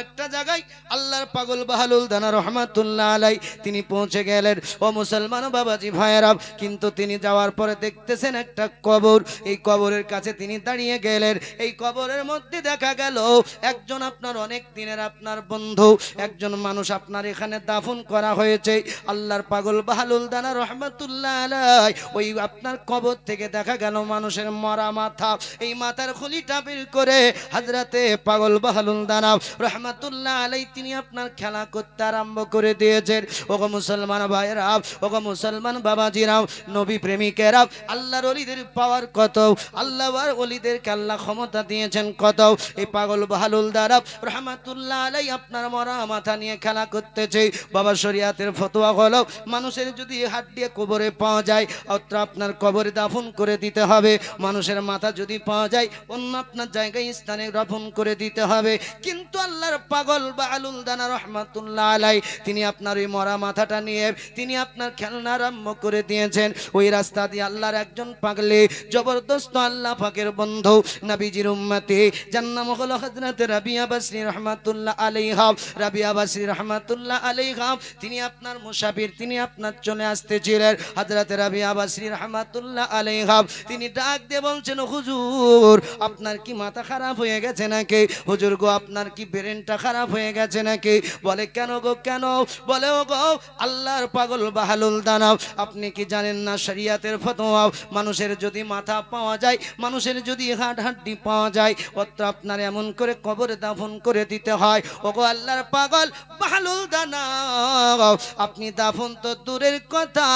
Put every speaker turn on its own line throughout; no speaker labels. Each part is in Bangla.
একটা জায়গায় আল্লাহর পাগল বাহালুল দানা রহমাতুল্লাহ আলাই তিনি পৌঁছে গেলেন। ও মুসলমান বাবাজি ভাইয়েরা, কিন্তু তিনি যাওয়ার পরে দেখতেছেন একটা কবর। এই কবরের কাছে তিনি দাঁড়িয়ে গেলেন। এই কবরের মধ্যে দেখা গেল একজন আপনার অনেক দিনের আপনার বন্ধু, একজন মানুষ আপনার এখানে দাফন করা হয়েছে। আল্লাহর পাগল বাহালুল দানা রহমাতুল্লাহ আলাই ওই আপনার কবর থেকে দেখা গেল মানুষের মরা মাথা। এই মাথার খুলিটা বের করে হযরতে পাগল বাহালুল দানা রহমাতুল্লাহ আলাই তিনি আপনার খেলা করতে আরম্ভ করে দিয়েছেন। ওগো মুসলমান ভাইয়েরা, ওগো মুসলমান বাবাজিরাও, নবী প্রেমিকেরা, আল্লাহর ওলিদের পাওয়ার কত, আল্লাহর ওলিদেরকে আল্লাহ ক্ষমতা দিয়েছেন কত। এই পাগল বাহালুল দানা রহমাতুল্লাহ আলাই আপনার মরা মাথা নিয়ে খেলা করতেছে। বাবা শরিয়াতের ফতোয়া হলো মানুষের যদি হাত দিয়ে কবরে পাওয়া যায় অত্র আপনার কবরে দাফন করে দিতে হবে। মানুষের মাথা যদি পাওয়া যায় অন্য আপনার জায়গায় স্থানে দাফন করে দিতে হবে। কিন্তু আল্লাহর পাগল বাহালুল দানা রহমাতুল্লাহ আলাই তিনি আপনার ওই মরা মাথাটা নিয়ে তিনি আপনার খেলনা আরম্ভ করে দিয়েছেন। ওই রাস্তা দিয়ে আল্লাহর একজন পাগলে জবরদস্ত আল্লাহ পাকের বন্ধু নবীজির উম্মতি যার নাম হলো হযরত রাবিয়া বাসরি রহমাতুল্লাহ আলাইহা। রাবিয়া বাসরি রহমাতুল্লাহ আলাইহা তিনি আপনার মুসাফির, তিনি আপনার চলে আসতেছিলেন। হযরত রাবিয়া বাসরি রহমাতুল্লাহ আলাইহা তিনি ডাক দিয়ে বলছেন, হুজুর আপনার কি মাথা খারাপ হয়ে গেছে নাকি? হুজুর গো আপনার কি ব্রেনটা খারাপ হয়ে গেছে নাকি? বলে কেন গো কেন? বলে ও গো আল্লাহর পাগল বাহালুল দানা আপনি কি জানেন না শরিয়াতের ফতোয়া মানুষের যদি মাথা পাওয়া যায়, মানুষের যদি হাড্ডি পাওয়া যায় অত আপনার এমন করে কবরে দাফন করে দিতে হয়। ও গো আল্লাহর পাগল বাহালুল দানা আপনি দাফন তো দূরের কথা,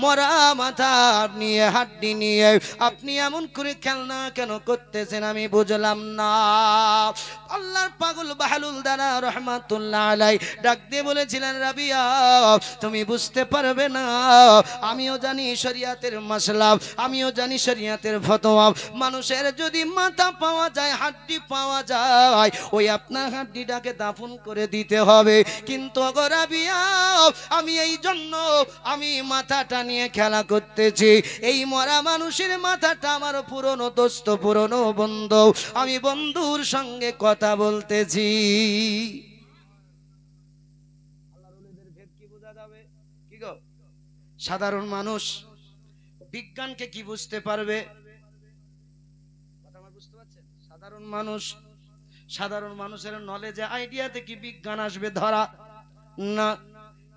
মরা মাথা নিয়ে হাড্ডি নিয়ে আপনি এমন করে খেলনা কেন করতেছেন আমি বুঝলাম না। আল্লাহর পাগল বাহালুল দানা রহমাতুল্লাহ আলাই ডাক দিয়ে বলেছিলেন, রাবিয়া তুমি বুঝতে পারবে না, আমিও জানি শরিয়াতের মাসলা, আমিও জানি শরিয়াতের ফতোয়া। মানুষের যদি মাথা পাওয়া যায়, হাড্ডি পাওয়া যায়, ওই আপনার হাড্ডিটাকে দাফন করে দিতে হবে। কিন্তু গো রাবিয়া আমি এই জন্য আমি মাথাটা নিয়ে খেলা করতেছি। এই মরা মানুষের মাথাটা আমার পুরনো দোস্ত, পুরনো বন্ধু, আমি বন্ধুর সঙ্গে কথা বলতেছি। সাধারণ মানুষ বিজ্ঞানকে কি বুঝতে পারবে? বুঝতে পারছেন? সাধারণ মানুষের নলেজে আইডিয়াতে কি বিজ্ঞান আসবে ধরা না।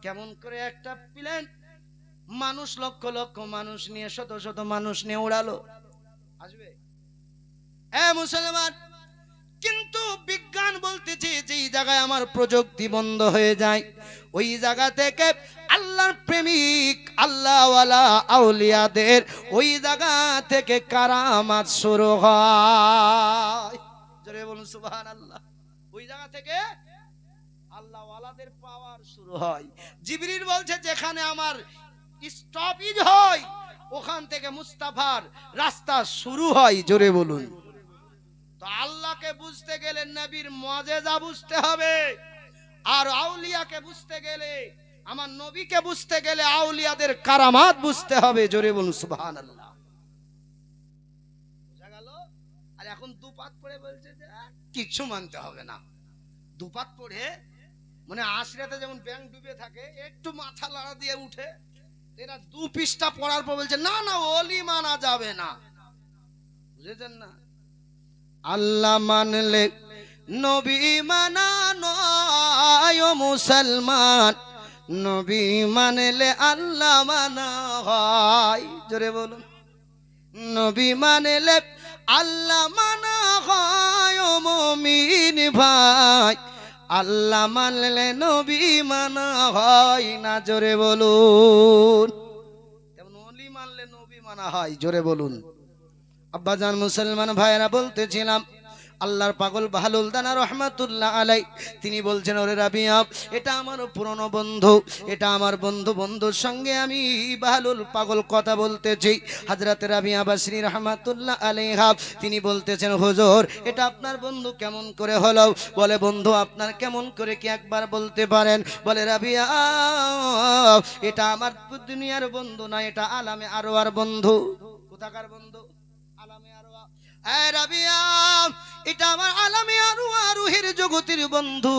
কেমন করে একটা প্লেন মানুষ লক্ষ লক্ষ মানুষ নিয়ে শত শত মানুষ নিয়ে উড়ালো, আসবে? মুসলমান, কিন্তু বিজ্ঞান বলতেছে যেই জায়গায় আমার প্রযুক্তি বন্ধ হয়ে যায় ওই জায়গা থেকে আল্লাহর প্রেমিক আল্লাহওয়ালা আউলিয়াদের ওই জায়গা থেকে কারামাত শুরু হয়। জোরে বলুন সুবহানাল্লাহ। ওই জায়গা থেকে আল্লাহওয়ালাদের পাওয়ার শুরু হয়। জিবরিল বলছে যেখানে আমার স্টপেজ হয় ওখান থেকে মুস্তাফার রাস্তা শুরু হয়। জোরে বলুন। তো আল্লাহকে বুঝতে গেলে নবীর মুআজিজা বুঝতে হবে, আর আউলিয়াকে বুঝতে গেলে, আমার নবীকে বুঝতে গেলে আউলিয়াদের কারামাত বুঝতে হবে। জোরে বলুন সুবহানাল্লাহ। বুঝা গেল? আর এখন দুপাত পড়ে বলছে যে কিছু মানতে হবে না। দুপাত পড়ে মানে আশরাতে যেমন ব্যাংক ডুবে থাকে একটু মাথা লাড়া দিয়ে উঠে, এরা দু পৃষ্ঠা পড়ার পর বলছে না না ওলি মানা যাবে না। বুঝেছেন না? আল্লাহ মানলে নবী মানা নয় ও মুসলমান, নবী মানলে আল্লাহ মানা হয়। জোরে বলুন। নবী মানলে আল্লাহ মানা হয় ও মুমিন ভাই, আল্লাহ মানলে নবী মানা হয় না। জোরে বলুন। তেমন ওলি মানলে নবী মানা হয়। জোরে বলুন। আব্বাজান মুসলমান ভাইরা বলতেছিলাম আল্লাহর পাগল বাহালুল দানা রহমাতুল্লাহ আলাই তিনি বলছেন, ওরে রাবিয়া এটা আমার পুরনো বন্ধু, এটা আমার বন্ধু, বন্ধুর সঙ্গে আমি বাহালুল পাগল কথা বলতেছি। হযরত রাবিয়া বাসরি রহমাতুল্লাহ আলাইহা তিনি বলতেছেন, হুজুর এটা আপনার বন্ধু কেমন করে হলো? বলে বন্ধু আপনার কেমন করে কি একবার বলতে পারেন? বলে রাবিয়া এটা আমার দুনিয়ার বন্ধু না, এটা আলামে আরওয়ার বন্ধু। কোথাকার বন্ধু? আলামে আরওয়া। রাবিয়া, এটা আমার আলামিয়া রুহের জগতের বন্ধু,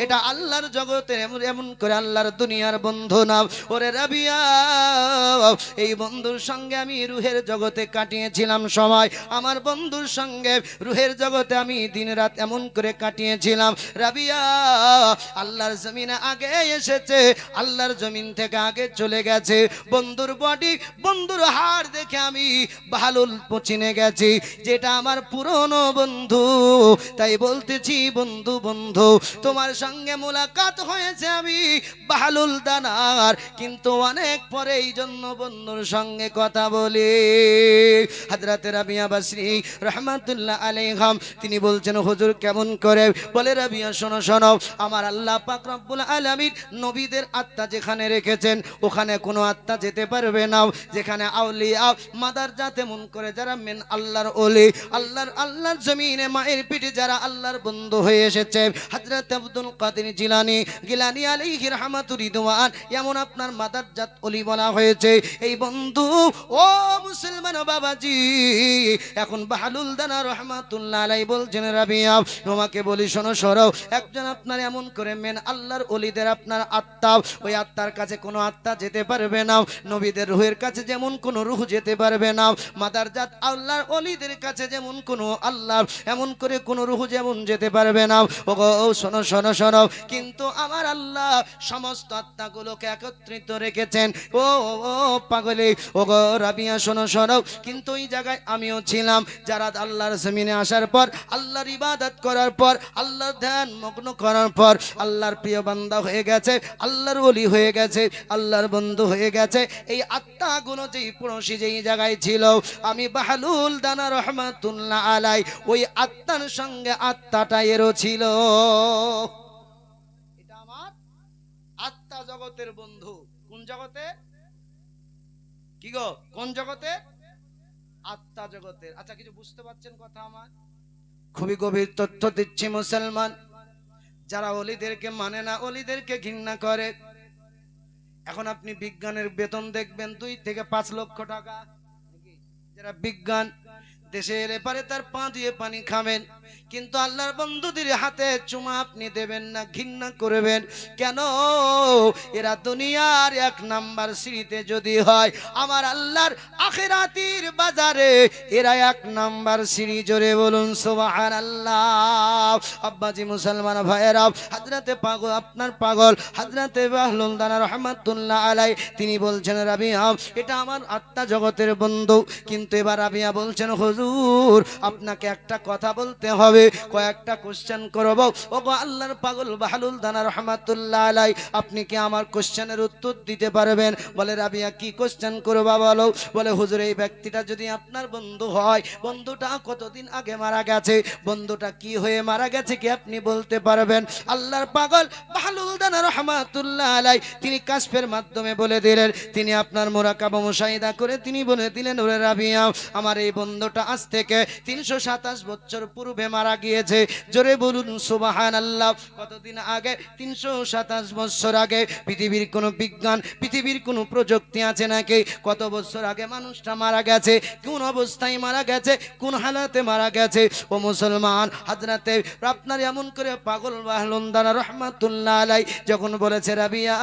এটা আল্লাহর জগতের এমন করে আল্লাহর দুনিয়ার বন্ধু না। ওরে রাবিয়া, এই বন্ধুর সঙ্গে আমি রুহের জগতে কাটিয়েছিলাম সময়, আমার বন্ধুর সঙ্গে রুহের জগতে আমি দিন রাত এমন করে কাটিয়েছিলাম। রাবিয়া, আল্লাহর জমিনে আগে এসেছে, আল্লাহর জমিন থেকে আগে চলে গেছে। বন্ধুর বডি, বন্ধুর হাড় দেখে আমি বাহালুল পচিনে গেছি, যেটা আমার পুরনো বন্ধু। তাই বলতেছি বন্ধু, বন্ধু তোমার সঙ্গে মোলাকাত হয়েছে আমি বাহালুল দানার, কিন্তু অনেক পরে এই জন্য বন্ধুর সঙ্গে কথা বলি। হযরতে রাবিয়া বাসরি রহমাতুল্লাহ আলাইহিম তিনি বলছেন, হুজুর কেমন করে? বলে রাবিয়া শোনো শোনো, আমার আল্লাহ পাক রব্বুল আলামিন নবীদের আত্মা যেখানে রেখেছেন ওখানে কোনো আত্মা যেতে পারবে না। যেখানে আউলিয়া মাদার জাতে মন করে যারা মেন আল্লাহর ওলি, আল্লাহর জমিনে মায়ের পিঠে যারা আল্লাহর বন্ধু হয়ে এসেছে, হযরত আব্দুল কাদের গিলানী আলাইহি রাহমাতুর রিদওয়ান, এমন আপনার মাদার জাত ওলি বলা হয়েছে। এই বন্ধু ও মুসলমান বাবাজি, এখন বাহালুল দানা রহমাতুল্লাহ আলাইহি বলছেন, রাবিয়া তোমাকে বলি শোনো শোনো, একজন আপনার এমন করে মেন আল্লাহর ওলিদের আপনার আত্মা, ওই আত্মার কাছে কোনো আত্মা যেতে পারবে না। নবীদের রুহের কাছে যেমন কোনো রুহ যেতে পারবে না, মাদার জাত আল্লাহর ওলিদের কাছে যেমন কোনো আল্লাহ এমন করে কোনো রুহ যেমন যেতে পারবে না। ওগো শোনো শোনো শোনো, কিন্তু আমার আল্লাহ সমস্ত আত্মাগুলোকে একত্রিত রেখেছেন। ও ও পাগলে, ওগো রাবিয়া শোনো শোনো, কিন্তু ওই জায়গায় আমিও ছিলাম, যারা আল্লাহর জমিনে আসার পর, আল্লাহর ইবাদত করার পর, আল্লাহর ধ্যান মগ্ন করার পর আল্লাহর প্রিয় বান্দা হয়ে গেছে, আল্লাহর ওলি হয়ে গেছে, আল্লাহর বন্ধু হয়ে গেছে। এই আত্মাগুলো যেই পড়োশি যেই জায়গায় ছিল, আমি বাহালুল দানা রহমাতুল্লাহ আলাই ওই আত্মার সঙ্গে আত্মাটা এরও ছিল। এটা আমার আত্মা জগতের বন্ধু। কোন জগতে? কি গো, কোন জগতে? আত্মা জগতের। আচ্ছা, কিছু বুঝতে পারছেন কথা আমার? খুবই গভীর তথ্য দিচ্ছি মুসলমান, যারা ওলিদেরকে মানে না, ওলিদেরকে ঘৃণা করে। এখন আপনি বিজ্ঞানের বেতন দেখবেন 2 থেকে 5 লক্ষ টাকা। যারা বিজ্ঞান দেশে এলে পারে তার পা দিয়ে পানি খাবেন, কিন্তু আল্লাহর বন্ধুদের হাতে চুমা আপনি দেবেন না, ঘৃণা করবেন। কেন? এরা দুনিয়ার 1 নাম্বার সিঁড়িতে যদি হয়, আমার আল্লাহর আখিরাতের বাজারে এরা 1 নাম্বার সিঁড়ি। জোরে বলুন সুবহানাল্লাহ। আব্বাজি মুসলমান ভাইয়েরা, হযরতে পাগল, আপনার পাগল হযরতে বাহলুল দানা রহমাতুল্লাহ আলাই তিনি বলছেন, রাবিয়া এটা আমার আত্মা জগতের বন্ধু। কিন্তু এবার রাবিয়া বলছেন, হুজুর আপনাকে একটা কথা বলতে হবে, কয়েকটা কোশ্চেন করব। ওগো আল্লাহর পাগল বাহলুল দানা রহমাতুল্লাহ আলাই, আপনি কি আমার কোশ্চেনের উত্তর দিতে পারবেন? বলে রাবিয়া কি কোশ্চেন করবা বলো? বলে হুজুর এই ব্যক্তিটা যদি আপনার বন্ধু হয়, বন্ধুটা কতদিন আগে মারা গেছে, বন্ধুটা কি হয়ে মারা গেছে কি আপনি বলতে পারবেন? আল্লাহর পাগল বাহলুল দানা রহমাতুল্লাহ আলাই তিনি কাশফের মাধ্যমে বলে দিলেন, তিনি আপনার মুরাকাবা মুশাহিদা করে তিনি বলে দিলেন, ওরে রাবিয়া আমার এই বন্ধুটা আজ থেকে 327 বছর পূর্বে মারা গিয়েছে। জোরে বলুন সুবহানাল্লাহ। কতদিন আগে? 327 বছর আগে। পৃথিবীর কোনো বিজ্ঞান, পৃথিবীর কোনো প্রযুক্তি আছে নাকি কত বছর আগে মানুষটা মারা গেছে, কোন অবস্থায় মারা গেছে, কোন হালাতে মারা গেছে? ও মুসলমান, হযরতে আপনার এমন করে পাগল বাহলুল দানা রহমাতুল্লাহ আলাই যখন বলেছে, রাবিয়া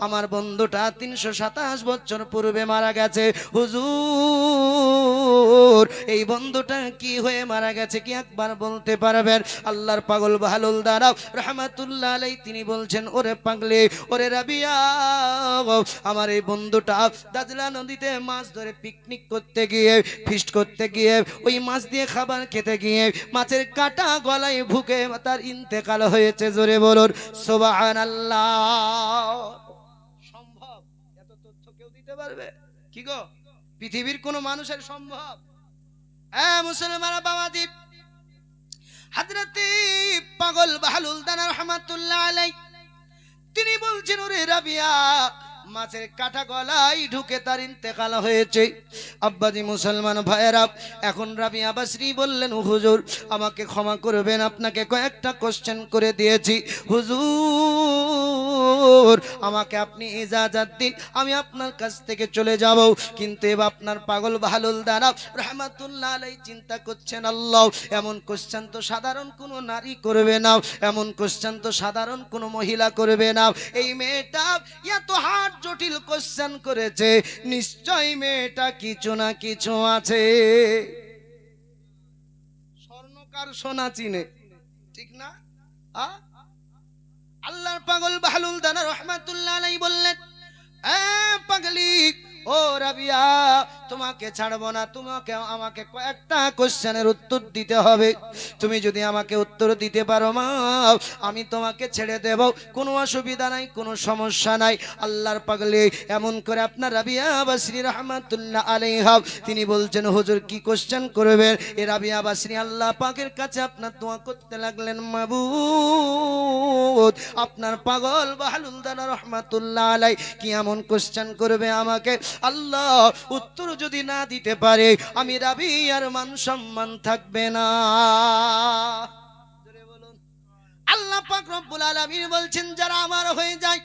আমার বন্ধুটা 327 বছর পূর্বে মারা গেছে, হুজুর এই বন্ধুটা কি হয়ে মারা গেছে কি একবার বলতে পারবেন? আল্লাহর পাগল বাহলুল দানা রহমাতুল্লাহ আলাই তিনি বলছেন, ওরে পাগলে, ওরে রাবিয়া আমার এই বন্ধুটা দাজলা নদীতে মাছ ধরে পিকনিক করতে গিয়ে, ফিস্ট করতে গিয়ে, ওই মাছ দিয়ে খাবার খেতে গিয়ে মাছের কাঁটা গলায় ভুকে তার ইন্তেকাল হয়েছে। জোরে বলুন সুবহানাল্লাহ। সম্ভব? এত তথ্য কেউ দিতে পারবে? কি গো, পৃথিবীর কোন মানুষের সম্ভব? মুসলমান বাবাজি, হযরতে পাগল বাহলুল দানা রহমাতুল্লাহ আলাই তিনি বলছেন, ওরে রাবিয়া মাছের কাটা গলায় ঢুকে তার ইন্তেকাল হয়েছে। আব্বাজি মুসলমান ভাইয়েরা, এখন রাবিয়া বাসরি বললেন, হুজুর আমাকে ক্ষমা করবেন, আপনাকে কয়েকটা কোশ্চেন করে দিয়েছি, হুজুর আমাকে আপনি ইজাজত দিন, আমি আপনার কাছ থেকে চলে যাব। কিন্তু এবার আপনার পাগল বাহলুল দানব রহমাতুল্লাহ আলাইহি চিন্তা করছেন, আল্লাহ এমন কোশ্চেন তো সাধারণ কোনো নারী করবে না, এমন কোশ্চেন তো সাধারণ কোনো মহিলা করবে না। এই মেয়েটা এত হার্ড জটিল কোশ্চেন করেছে, নিশ্চয়ই মেয়েটা কিছু না কিছু আছে। স্বর্ণকার সোনা চিনে, ঠিক না? আল্লাহর পাগল বাহলুল দানা রহমাতুল্লাহ আলাইহি বললেন, এ পাগলি, ও রাবিয়া, তোমাকে ছাড়বো না, তোমাকে আমাকে কয়েকটা কোশ্চেনের উত্তর দিতে হবে। তুমি যদি আমাকে উত্তর দিতে পারো মা, আমি তোমাকে ছেড়ে দেব, কোনো অসুবিধা নাই, কোনো সমস্যা নাই। আল্লাহর পাগলি এমন করে আপনার রাবিয়া বাসরি রহমাতুল্লাহ আলাইহা তিনি বলছেন, হুজুর কি কোশ্চেন করবেন? এ রাবিয়া বাসরি আল্লাহ পাকের কাছে আপনার দোয়া করতে লাগলেন, মাবুদ আপনার পাগল বাহলুল দানা রহমাতুল্লাহ আলাইহি কি এমন কোশ্চেন করবে আমাকে, আল্লাহ উত্তর যদি না দিতে পারে আমি রাবিয়ার মান সম্মান থাকবে না। আল্লাহ পাক রব্বুল আলামিন বলছেন, যারা আমার হয়ে যায়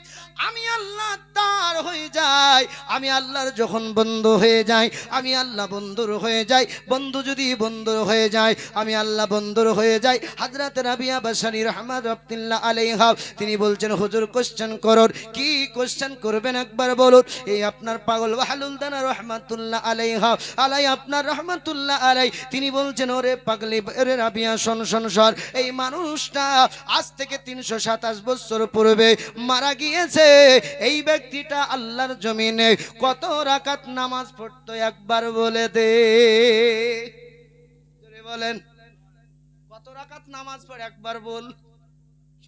আমি আল্লাহ তার হয়ে যাই। আমি আল্লাহর যখন বন্ধু হয়ে যাই, আমি আল্লাহ বন্ধুর হয়ে যাই। বন্ধু যদি বন্ধুর হয়ে যায়, আমি আল্লাহ বন্ধুর হয়ে যাই। হযরত রাবিয়া বাসরি রহমাতুল্লাহ আলাইহা তিনি বলছেন, হুজুর কোশ্চেন করুন। কি কোশ্চেন করবেন একবার বলুন। এই আপনার পাগল বাহলুল দানা রহমাতুল্লাহ আলাইহা আপনার রহমাতুল্লাহ আলাই তিনি বলছেন, ওরে পাগলি, ওরে রাবিয়া, শোন শোন শোন, এই মানুষটা আজ থেকে 327 বছর পূর্বে মারা গিয়েছে। এই ব্যক্তিটা আল্লাহর জমিনে কত রাকাত নামাজ পড়তো একবার বলে দে। বলেন কত রাকাত নামাজ পড়ে একবার বল।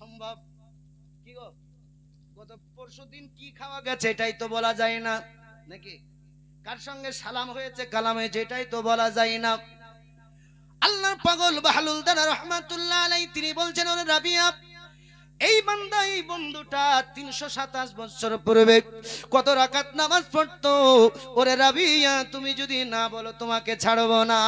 সম্ভব? কি গো, গত পরশুদিন কি খাওয়া গেছে এটাই তো বলা যায় না, নাকি? কার সঙ্গে সালাম হয়েছে, কালাম হয়েছে, এটাই তো বলা যায় না। আল্লাহর পাগল বাহলুল দানা রহমাতুল্লাহ আলাইহি তিনি বলছেন, ওরে রাবিয়া, এই বান্দা, এই বন্ধুটা 327 বছর পূর্বে কত রাকাত নামাজ পড়তো। ওরে রাবিয়া, তুমি যদি না বলো তোমাকে ছাড়বো না।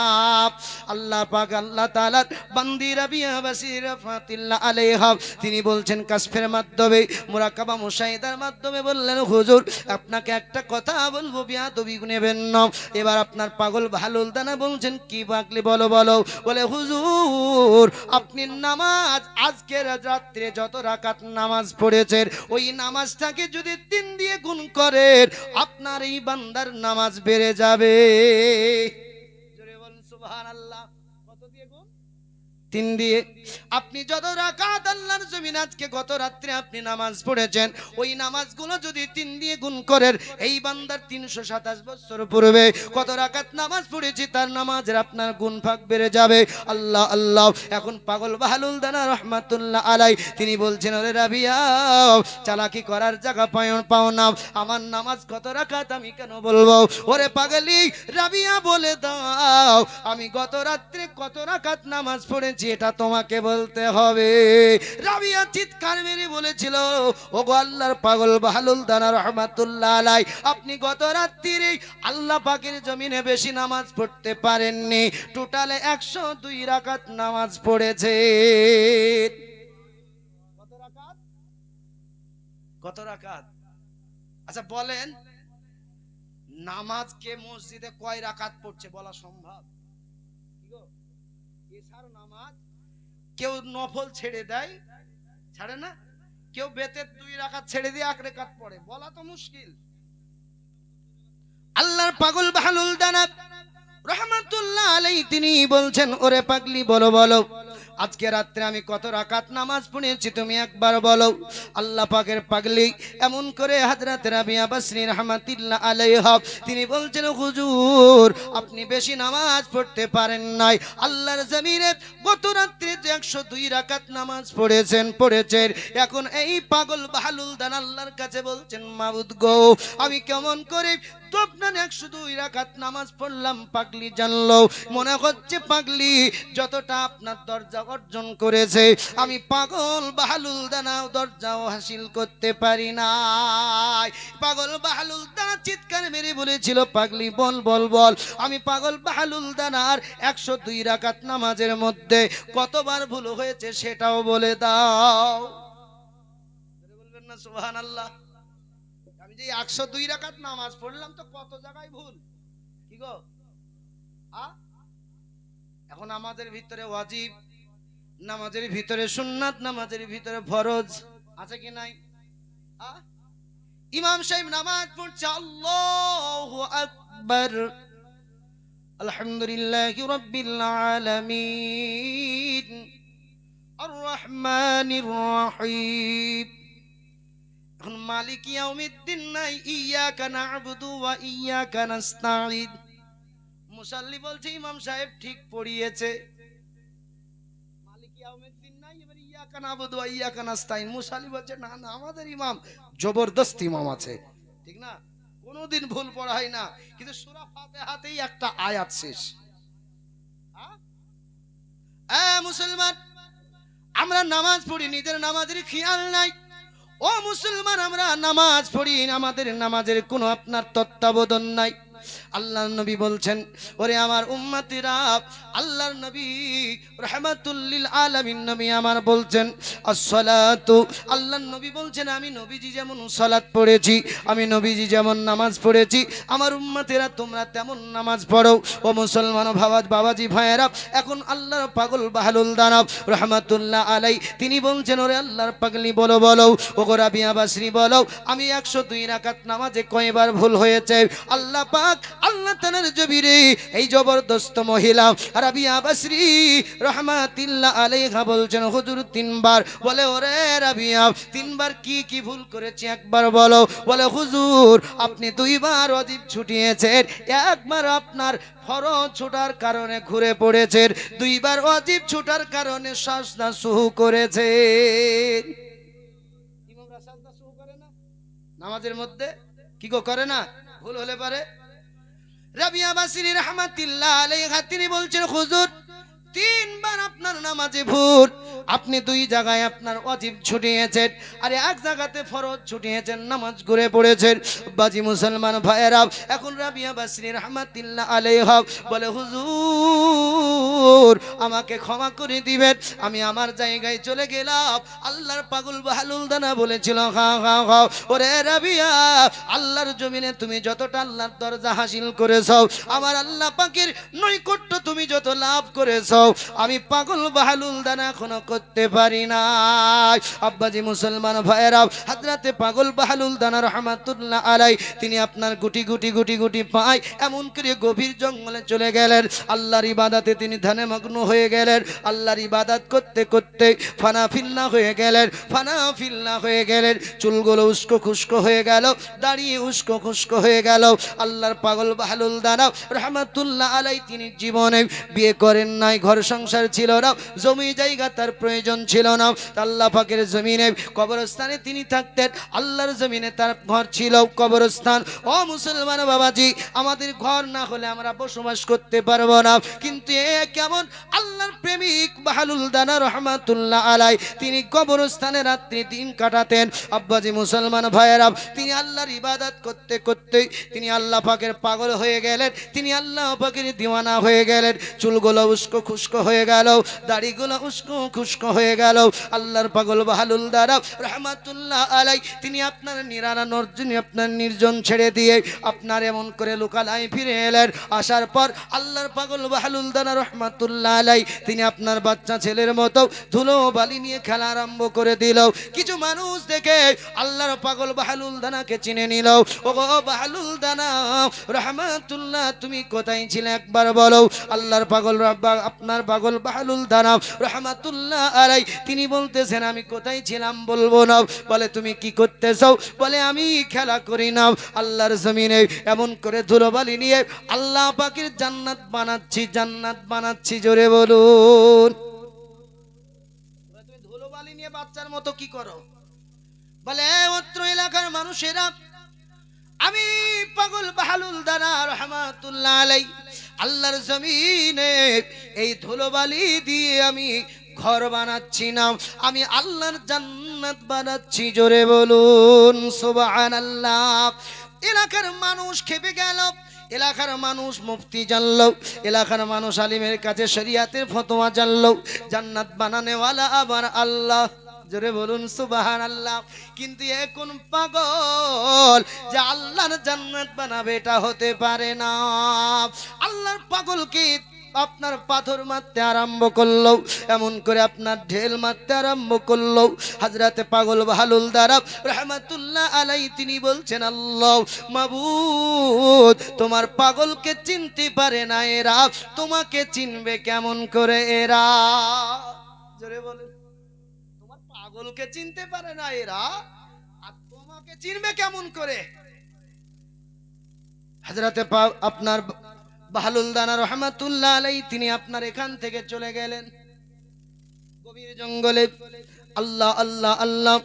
আল্লাহ পাক আল্লাহ তাআলার বান্দি রাবিয়া বাসরি রহমাতুল্লাহ আলাইহা তিনি বলছেন কাশফের মাধ্যমে, মুরাকাবা মুশাহিদার মাধ্যমে বললেন, হুজুর আপনাকে একটা কথা বলবো, বিয়াদবি নেবেন না। এবার আপনার পাগল বাহলুল দানা বলছেন, কি পাগলি, বলো বলো। বলে, হুজুর আপনি নামাজ আজকের রাত্রে যত রাকাত নামাজ পড়েছেন, ওই নামাজটাকে যদি 3 দিয়ে গুণ করেন, আপনার এই বান্দার নামাজ বেড়ে যাবে। জোরে বলুন সুবহানাল্লাহ। কত দিয়ে গুণ? 3 দিয়ে। আপনি যত রাকাত আল্লাহর জমিন আজকে গত রাত্রে আপনি নামাজ পড়েছেন, ওই নামাজগুলো যদি 3 দিয়ে গুণ করেন, এই বান্দার 327 বছর পূর্বে কত রাকাত নামাজ পড়েছি তার নামাজের আপনার গুণ ভাগ বেড়ে যাবে। আল্লাহ আল্লাহ। এখন পাগল বাহলুল দানা রহমাতুল্লাহ আলাইহি তিনি বলছেন, ওরে রাবিয়া, চালাকি করার জায়গা পাও না, আমার নামাজ কত রাকাত আমি কেন বলবো? ওরে পাগলি রাবিয়া, বলে দাও আমি গত রাত্রে কত রাকাত নামাজ পড়েছি এটা তোমাকে বলতে হবে। রাবিয়া চিৎকার মেরে বলেছিল, ওগো আল্লাহর পাগল বাহলুল দানা রহমাতুল্লাহ আলাইহি, আপনি গত রাত্রিরে আল্লাহ পাকের জমিনে বেশি নামাজ পড়তে পারেননি, টোটালে 102 রাকাত নামাজ পড়েছে। কত রাকাত? কত রাকাত? আচ্ছা বলেন, নামাজ কে মসজিদে কয় রাকাত পড়ছে বলা সম্ভব? নামাজ কেউ নফল ছেড়ে দেয়, ছাড়ে না, কেউ বেতের 2 রাকাত ছেড়ে দিয়ে 1 রাকাত পড়ে, বলা তো মুশকিল। আল্লাহর পাগল বাহলুল দানা রহমাতুল্লাহ আলাইহি তিনি বলছেন, ওরে পাগলি বলো বলো, আজকে রাত্রে আমি কত রাকাত নামাজ পড়েছি তুমি একবার বলো। আল্লাহ পাকের পাগলি এমন করে হযরত রাবিয়া বাসরি রহমাতুল্লাহ আলাইহা তিনি বলছেন, হুজুর আপনি বেশি নামাজ পড়তে পারেন নাই, আল্লাহর জমিনে গত রাত্রে 102 রাকাত নামাজ পড়েছেন। এখন এই পাগল বাহলুল দানা আল্লাহর কাছে বলছেন, মাবুদ গো, আমি কেমন করে তো আপনার 102 রাকাত নামাজ পড়লাম পাগলি জানলো, মনে হচ্ছে পাগলি যতটা আপনার দরজা অর্জন করেছে, আমি পাগল বাহলুল দানাও দরজাও হাসিল করতে পারি না। পাগল বাহলুল দানা চিৎকার মেরে বলেছিল, পাগলি বল বল বল, আমি পাগল বাহলুল দানার 102 রাকাত নামাজের মধ্যে কতবার ভুল হয়েছে সেটাও বলে দাও। বলবেন না সুবহানাল্লাহ? আমি যে 102 রাকাত নামাজ পড়লাম তো কত জায়গায় ভুল, কি গো? এখন আমাদের ভিতরে ওয়াজিব, নামাজের ভিতরে সুন্নাত, নামাজের ভিতরে ফরজ আছে কি নাই? ইমাম সাহেব নামাজ পড়ছে, আল্লাহু আকবার, আলহামদুলিল্লাহি রাব্বিল আলামিন, আর রহমানির রহিম। এখন মালিক ইয়াউমিদ্দিন নাই, ইয়াকা না'বুদু ওয়া ইয়াকা নাস্তাঈন। মুসাল্লি বলছে ইমাম সাহেব ঠিক পড়িয়েছে, মালিক ইয়াউমিদ্দিন নাই, এবার ইয়াকা না'বুদু ওয়া ইয়াকা নাস্তাঈন। মুসাল্লি বলছে না না, আমাদের ইমাম জবরদস্ত ইমাম আছে, ঠিক না, কোনোদিন ভুল পড়ায় না, কিন্তু সূরা ফাতিহাতেই একটা আয়াত শেষ। মুসলমান, আমরা নামাজ পড়ি, নিজের নামাজের খেয়াল নাই। ও মুসলমান, আমরা নামাজ পড়ি, আমাদের নামাজের কোনো আপনার তত্ত্বাবধান নাই। আল্লাহর নবী বলছেন, ওরে আমার উম্মতিরা, আল্লাহর নবী রাহমাতুল লিল আলামিন নবী আমার বলছেন, আসসালাতু, আল্লাহর নবী বলছেন, আমি নবীজি যেমন সালাত পড়েছি, আমি নবীজি যেমন নামাজ পড়েছি, আমার উম্মতিরা তোমরা তেমন নামাজ পড়ো। ও মুসলমান বাবাজি ভাইয়েরা, এখন আল্লাহর পাগল বাহলুল দানাব রাহমাতুল্লাহ আলাই তিনি বলছেন, ওরে আল্লাহর পাগলি বলো বলো, ও গো রাবিয়া বাসরি বলো, আমি 102 রাকাত নামাজে কয়বার ভুল হয়েছে? আল্লাহ পাক আল্লাহ তাআলার জবিরে এই জবরদস্ত মহিলা রাবিয়া বাসরি রাহমাতুল্লাহ আলাইহা বলছেন, হুজুর 3 বার। বলে, ওরে রাবিয়া 3 বার কি কি ভুল করেছি একবার বলো। বলে, হুজুর আপনি 2 বার ওয়াজিব ছুটিয়েছেন, একবার আপনার ফরজ ছুটার কারণে ঘুরে পড়েছেন, 2 বার ওয়াজিব ছুটার কারণে সাজদা সুহু করেছেন। ইমামরা সাজদা সুহু করে না নামাজের মধ্যে? কি গো করে না? ভুল হলে পারে। রাবিয়া বাসরি রাহমাতুল্লাহ আলাইহা তিনি বলছেন, হুজুর 3 বার আপনার নামাজে ভুল, আপনি 2 জায়গায় আপনার ওয়াজিব ছুটিয়েছেন, আর এক জায়গাতে ফরজ ছুটিয়েছেন, নামাজ ঘুরে পড়েছেন। বাজি মুসলমান ভাইয়েরা, এখন রাবিয়া বাসরি রাহমাতুল্লাহ আলাইহা বলে, হুজুর আমাকে ক্ষমা করে দিবেন, আমি আমার জায়গায় চলে গেলাম। আল্লাহর পাগল বাহলুল দানা বলেছিল, ওরে রাবিয়া, আল্লাহর জমিনে তুমি যতটা আল্লাহর দরজা হাসিল করেছো, আমার আল্লাহ পাকের নৈকট্য তুমি যত লাভ করেছো, আমি পাগল বাহলুল দানা এখনো করতে পারি না। আব্বাজি মুসলমান ভাইয়েরা, হযরতে পাগল বাহলুল দানা রাহমাতুল্লাহ আলাই তিনি আপনার গুটি গুটি গুটি গুটি পায় এমন করে গভীর জঙ্গলে চলে গেলেন। আল্লাহর ইবাদতে তিনি ধ্যানে মগ্ন হয়ে গেলেন। আল্লাহর ইবাদত করতে করতে ফানা ফিল্লা হয়ে গেলেন, ফানা ফিল্লা হয়ে গেলেন। চুলগুলো উস্কো খুস্কো হয়ে গেল, দাঁড়িয়ে উস্কো খুস্কো হয়ে গেল। আল্লাহর পাগল বাহলুল দানা রাহমাতুল্লাহ আলাই তিনি জীবনে বিয়ে করেন নাই, ঘর সংসার ছিল না, জমি জায়গা তার প্রয়োজন ছিল না। আল্লাহ পাকের জমিনে কবরস্থানে তিনি থাকতেন, আল্লাহর জমিনে তার ঘর ছিল কবরস্থান। ও মুসলমান বাবাজি, আমাদের ঘর না হলে আমরা বসবাস করতে পারবো না, কিন্তু এ কেমন আল্লাহর প্রেমিক বাহলুল দানা রাহমাতুল্লাহ আলাই তিনি কবরস্থানে রাত্রি দিন কাটাতেন। আব্বাজি মুসলমান ভাইয়েরা, তিনি আল্লাহর ইবাদত করতে করতে তিনি আল্লাহ পাকের পাগল হয়ে গেলেন, তিনি আল্লাহ পাকের দিওয়ানা হয়ে গেলেন। চুলগুলো উস্কো খুস্কো হয়ে গেল, দাড়িগুলো উস্কো খুস্কো হয়ে গেল। আল্লাহর পাগল বাহলুল দানা রাহমাতুল্লাহ আলাই তিনি আপনার আপনার নির্জন ছেড়ে দিয়ে আপনার এমন করে লোকালয় ফিরে এলেন। আসার পর আল্লাহর পাগল বাহলুল দানা রাহমাতুল্লাহ আলাই তিনি আপনার বাচ্চা ছেলের মতো ধুলো বালি নিয়ে খেলা আরম্ভ করে দিল। কিছু মানুষ দেখে আল্লাহর পাগল বাহলুল দানাকে চিনে নিল। ও গো বাহলুল দানা রাহমাতুল্লাহ, তুমি কোথায় ছিলে একবার বলো। আল্লাহর পাগল আপনার পাগল বাহলুল দানা রাহমাতুল্লাহ আলাই তিনি বলতেছেন, আমি কোথায় ছিলাম বলবো না। বলে, তুমি কি করতেছো? বলে, আমি খেলা করি না, আল্লাহর জমিনে এমন করে ধুলোবালি নিয়ে আল্লাহ পাকের জান্নাত বানাচ্ছি, জান্নাত বানাচ্ছি। জোরে বলুন। তুমি ধুলোবালি নিয়ে বাচ্চার মতো কি করো? বলে, অত্র এলাকার মানুষেরা, আমি পাগল বাহলুল দানা রাহমাতুল্লাহ আলাই আল্লাহর জমিনে এই ধুলোবালি দিয়ে আমি ঘর বানাচ্ছি না, আমি আল্লাহর জান্নাত বানাচ্ছি। জোরে বলুন সুবহানাল্লাহ। এলাকার মানুষ খেপে গেল, এলাকার মানুষ মুফতি জানলো, এলাকার মানুষ আলিমের কাছে শরিয়াতের ফতোয়া জানলো। জান্নাত বানানেওয়ালা আবার আল্লাহ। জোরে বলুন সুবহানাল্লাহ। কিন্তু এখন পাগল যে আল্লাহর জান্নাত বানাবে এটা হতে পারে না। আল্লাহর পাগলকে আপনার পাথর মারতে আরম্ভ করলো, এমন করে আপনার ঢেল মারতে আরম্ভ করলো। হযরতে পাগল বাহলুল দারাব রাহমাতুল্লাহ আলাইহি তিনি বলছেন, আল্লাহ মাবুদ, তোমার পাগলকে চিনতে পারে না এরা, তোমাকে চিনবে কেমন করে এরা? জোরে বলে, তোমার পাগলকে চিনতে পারে না এরা, আর তোমাকে চিনবে কেমন করে? হযরতে আপনার বাহলুল দানা রহমাতুল্লাহ আলাইহি তিনি আপনার এখান থেকে চলে গেলেন গভীর জঙ্গলে। আল্লাহ আল্লাহ আল্লাহ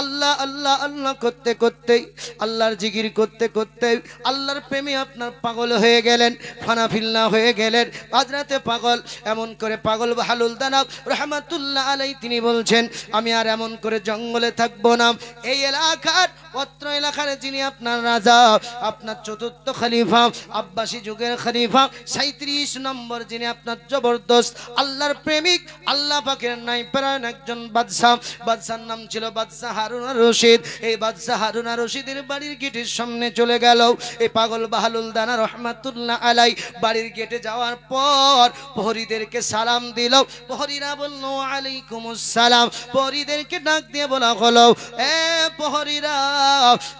আল্লাহ আল্লাহ আল্লাহ করতে করতে, আল্লাহর জিকির করতে করতে আল্লাহর প্রেমে আপনার পাগল হয়ে গেলেন, ফানাফিল্লা হয়ে গেলেন। হযরতে পাগল এমন করে পাগল বাহলুল দানা রহমাতুল্লাহ আলাইহি তিনি বলছেন, আমি আর এমন করে জঙ্গলে থাকবো না। এই এলাকার অত্র এলাকার যিনি আপনার রাজা, আপনার চতুর্থ খলিফা, আব্বাসী যুগের খলিফা 37 নম্বর যিনি আপনার জবরদস্ত আল্লাহর প্রেমিক, আল্লাহ পাকের নাইপরায়ণ একজন বাদশা, বাদশার নাম ছিল বাদশাহ হারুন আর রশিদ। এই বাদশাহ হারুন আর রশিদের বাড়ির গেটের সামনে চলে গেল এই পাগল বাহলুল দানা রহমাতুল্লাহ আলাইহি। বাড়ির গেটে যাওয়ার পর প্রহরীদেরকে সালাম দিল। প্রহরীরা বলল ওয়ালাইকুমুস সালাম। প্রহরীদেরকে ডাক দিয়ে বলা হলো, এ প্রহরীরা,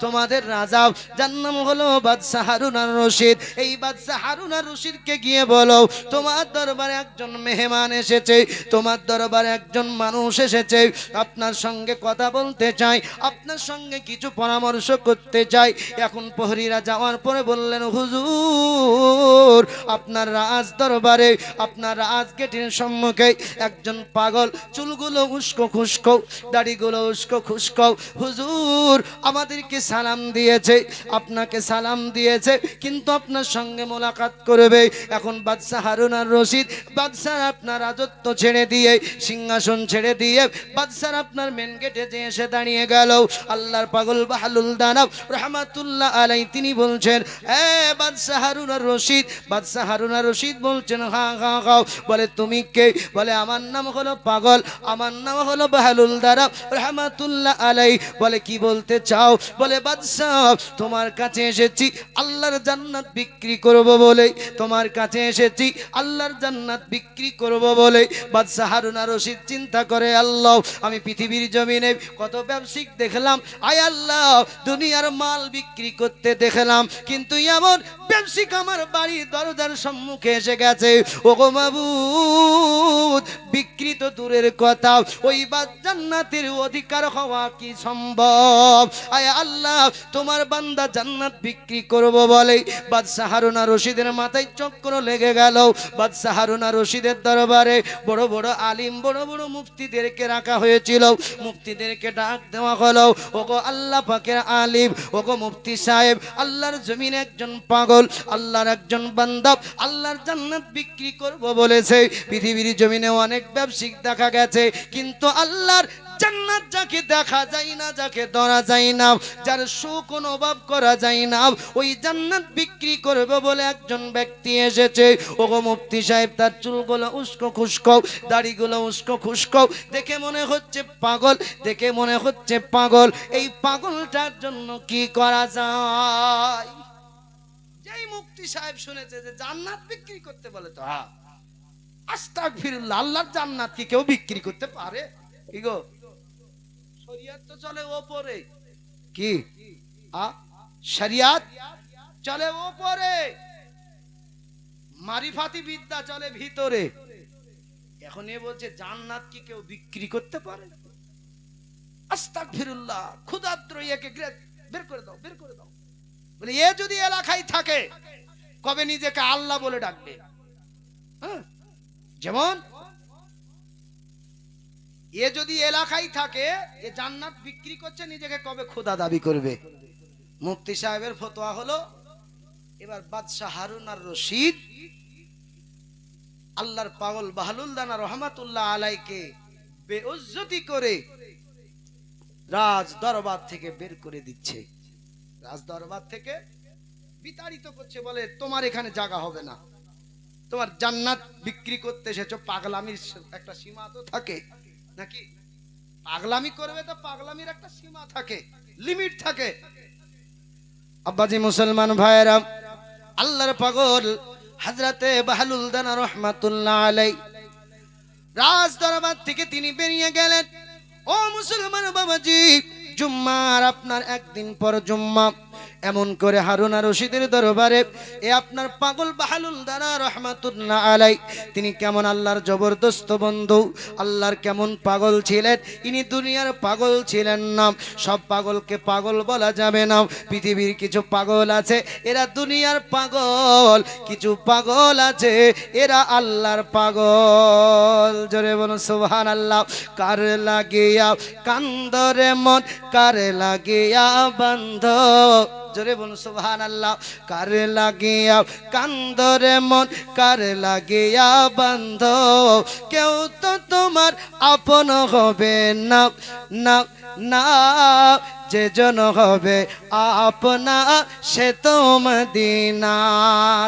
তোমাদের রাজা যার নাম হলো বাদশাহ হারুন আর রশিদ, এই বাদশাহ হারুন আর রশিদকে গিয়ে বলো তোমার দরবারে একজন মেহমান এসেছে, তোমার দরবারে একজন মানুষ এসেছে, আপনার সঙ্গে কথা বলতে চাই, আপনার সঙ্গে কিছু পরামর্শ করতে চাই। এখন প্রহরীরা যাওয়ার পরে বললেন, হুজুর, আপনার রাজ দরবারে, আপনার রাজ গেটের সম্মুখে একজন পাগল, চুলগুলো উস্কো খুস্কো, দাড়িগুলো উস্কো খুস্কো, হুজুর আমাদেরকে সালাম দিয়েছে, আপনাকে সালাম দিয়েছে, কিন্তু আপনার সঙ্গে মোলাকাত করবে। এখন বাদশাহ হারুন আর রশিদ, বাদশাহ আপনার রাজত্ব ছেড়ে দিয়ে, সিংহাসন ছেড়ে দিয়ে বাদশাহ আপনার মেন গেটে যে এসে দাঁড়িয়ে গেল। আল্লাহর পাগল বাহলুল দানা রহমাতুল্লাহ আলাইহি তিনি বলছেন, এ বাদশাহ হারুন আর রশিদ। বাদশাহ হারুন আর রশিদ বলছেন, হ্যাঁ হ্যাঁ হ্যাঁ। বলে তুমি কে? বলে আমার নাম হলো পাগল, আমার নাম হলো বাহলুল দানা রহমাতুল্লাহ আলাইহি। বলে কি বলতে চাও? বলে বাদশাহ তোমার কাছে এসেছি আল্লাহর জান্নাত বিক্রি করব বলে, তোমার কাছে এসেছি আল্লাহর জান্নাত বিক্রি করব বলে। বাদশাহ হারুন আর রশিদ চিন্তা করে, আল্লাহ আমি পৃথিবীর জমিনে কত ব্যবসায়িক দেখলাম, আয় আল্লাহ দুনিয়ার মাল বিক্রি করতে দেখলাম, কিন্তু এমন ব্যবসায়িক আমার বাড়ির দরজার সম্মুখে এসে গেছে। ওগো মাবুদ, বিক্রি তো দূরের কথা, ওই জান্নাতের অধিকার হওয়া কি সম্ভব? আয় আল্লাহ তোমার বান্দা জান্নাত বিক্রি করব বলে। বাদশাহ হারুন আর রশিদের মাথায় চক্র লেগে গেল। বাদশাহ হারুন আর রশিদের দরবারে বড় বড় আলিম, বড় বড় মুফতিদেরকে রাখা হয়েছিল। মুফতিদেরকে ডাক দেওয়া হলো, ওগো আল্লাহ পাকের আলিম, ওগো মুফতি সাহেব, আল্লাহর জমিনে একজন পাগল, আল্লাহর একজন বান্দা আল্লাহর জান্নাত বিক্রি করব বলেছে। পৃথিবীর জমিনে অনেক ব্যবসায়িক দেখা গেছে, কিন্তু আল্লাহর জান্নাত যাকে দেখা যায় না, যাকে ধরা যায় না, যার সুখ অনুভব করা যায় না, ওই জান্নাত বিক্রি করবে বলে একজন ব্যক্তি এসেছে। ওগো মুফতি সাহেব, তার চুলগুলো উস্কো খুস্কো, দাড়িগুলো উস্কো খুস্কো, দেখে মনে হচ্ছে পাগল, দেখে মনে হচ্ছে পাগল। এই পাগলটার জন্য কি করা যায়? যেই মুফতি সাহেব শুনেছে যে জান্নাত বিক্রি করতে বলে, তো হ্যাঁ, আস্তাগফিরুল্লাহ, আল্লাহর জান্নাত কি কেউ বিক্রি করতে পারে? কি গো, শরিয়ত তো চলে ওপরে, কি শরিয়ত চলে ওপরে, মারিফাতি বিদ্যা চলে ভিতরে। এখন এ বলছে জান্নাত কি কেউ বিক্রি করতে পারে? আস্তাগফিরুল্লাহ, ক্ষুধার্ত একে বের করে দাও, বের করে দাও। বলে এ যদি এলাকায় থাকে কবে নিজেকে আল্লাহ বলে ডাকবে? যেমন এ যদি এলাকায় থাকে, এ জান্নাত বিক্রি করছে, নিজেকে কবে খোদা দাবি করবে? মুফতি সাহেবের ফতোয়া হলো, এবার বাদশাহ হারুন আর রশিদ আল্লাহর পাগল বাহলুল দানা রহমাতুল্লাহ আলাইকে বেইজ্জতি করে রাজ দরবার থেকে বের করে দিচ্ছে, রাজ দরবার থেকে বিতাড়িত করছে, বলে তোমার এখানে জায়গা হবে না, তোমার জান্নাত বিক্রি করতে এসেছো। পাগলামির একটা সীমা তো থাকে নাকি? পাগলামি করবে তো পাগলামির একটা সীমা থাকে, লিমিট থাকে। আব্বাজি মুসলমান ভাইরা, আল্লাহর পাগল হযরতে বাহলুল দানা রহমাতুল্লাহ আলাই রাজ দরবার থেকে তিনি বেরিয়ে গেলেন। ও মুসলমান বাবাজি, জুম্মার আপনার একদিন পর জুম্মা, এমন করে হারুন আর রশিদের দরবারে এ আপনার পাগল বাহলুল দানা রহমাতুল্লাহ আলাই তিনি কেমন আল্লাহর জবরদস্ত বন্ধু, আল্লাহর কেমন পাগল ছিলেন। ইনি দুনিয়ার পাগল ছিলেন না। সব পাগলকে পাগল বলা যাবে না। পৃথিবীর কিছু পাগল আছে এরা দুনিয়ার পাগল, কিছু পাগল আছে এরা আল্লাহর পাগল। জোরে বলুন সুবহানাল্লাহ। কার লাগিয়া কান্দরে মন, কার লাগিয়া বন্ধ, জোরে বলুন সুবহানাল্লাহ। কার লাগিয়া কান্দরে মন, কার লাগিয়া বন্ধ, কেউ তো তোমার আপন হবে না, না না, যে জন হবে আপনা সে তো মদিনা।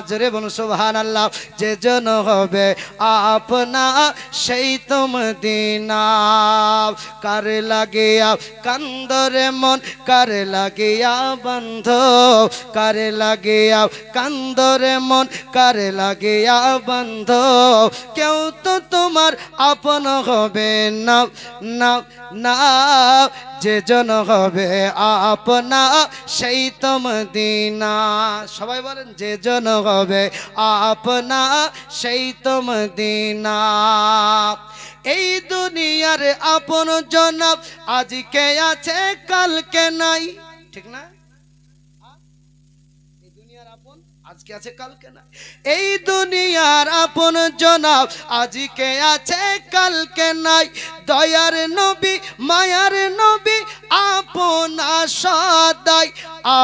জোরে বলুন সুবহানাল্লাহ। যে জন হবে আপনা সেই তো মদিনা। কার লাগিয়া কান্দরে মন, কার লাগিয়া বন্ধ, কার লাগিয়া কান্দরে মন, কার লাগিয়া বন্ধ, কেউ তো তোমার আপন হবে না, না না, যে জন হবে আপনা সেই তো মদিনা। সবাই বলেন যে জন হবে আপনা সেই তো মদিনা। এই দুনিয়ার আপন জন আজকে আছে কালকে নাই, ঠিক না? আজকে আছে কালকে না। এই দুনিয়ার আপন জনাব আজকে আছে কালকে নাই। দয়ার নবী মায়ার নবী আপনা সদাই,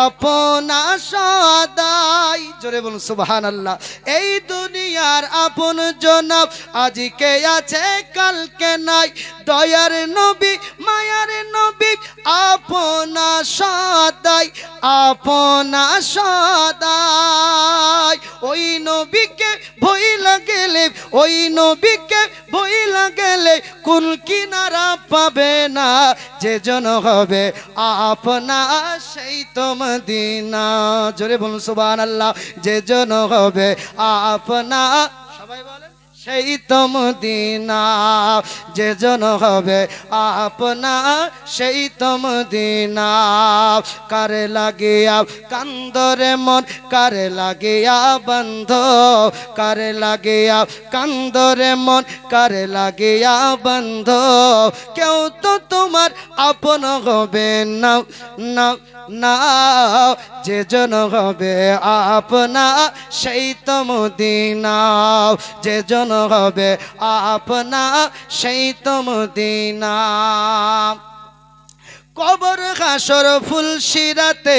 আপনা সদাই। জোরে বলুন সুবহানাল্লাহ। এই দুনিয়ার আপন জনাব আজকে আছে কালকে নাই। দয়ার নবী মায়ার নবী আপনা সদাই, আপনা সদাই। ওই নবীকে ভইলা গেলে, ওই নবীকে ভইলা গেলে কুল কিনারা পাবে না। যে জন হবে আপনা সেই তো মদিনা। জোরে বলুন সুবহানাল্লাহ। যে জন হবে আপনা, সবাই বলেন সেই তো মদিনা। যে জন হবে আপনা সেই তো মদিনা। কারে লাগিয়া কান্দরে মন, কারে লাগিয়া বন্ধ, কারে লাগিয়া কান্দরে মন, কারে লাগিয়া বন্ধ, কেউ তো তোমার আপন হবে না, না না, যে জন হবে আপনা সেই তো মদিনা। যে জন হবে আপনা সেই তো মদিনা। কবর হাসর ফুলসিরাতে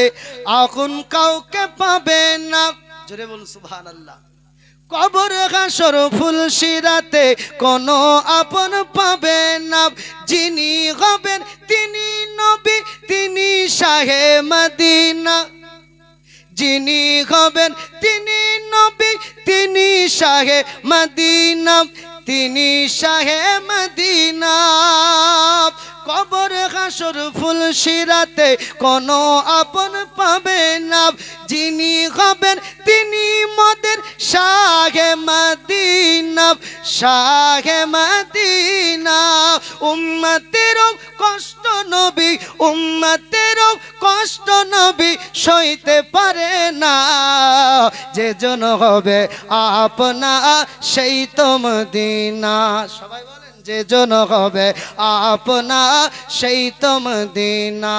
এখন কাউকে পাবে না। জোরে বলুন সুবহানাল্লাহ। কবর হাসর ফুলসিরাতে কোনো আপন পাবে না। যিনি হবেন তিনি নবী, তিনি শাহে মদিনা। যিনি হবেন তিনি নবী, তিনি শাহে মদিনা, তিনি শাহে মদিনা। কবর হাসর ফুলসিরাতে কোনো আপন পাবে না। যিনি হবেন তিনি মদের শাহে মদিনা, শাহে মদিনা। উম্মতেরও কষ্ট নবী, উম্মতেরও কষ্ট নবী সইতে পারে না। যে জন হবে আপনা সেই তো মদিনা। সবাই বলেন যে জন হবে আপনা সেই তো মদিনা।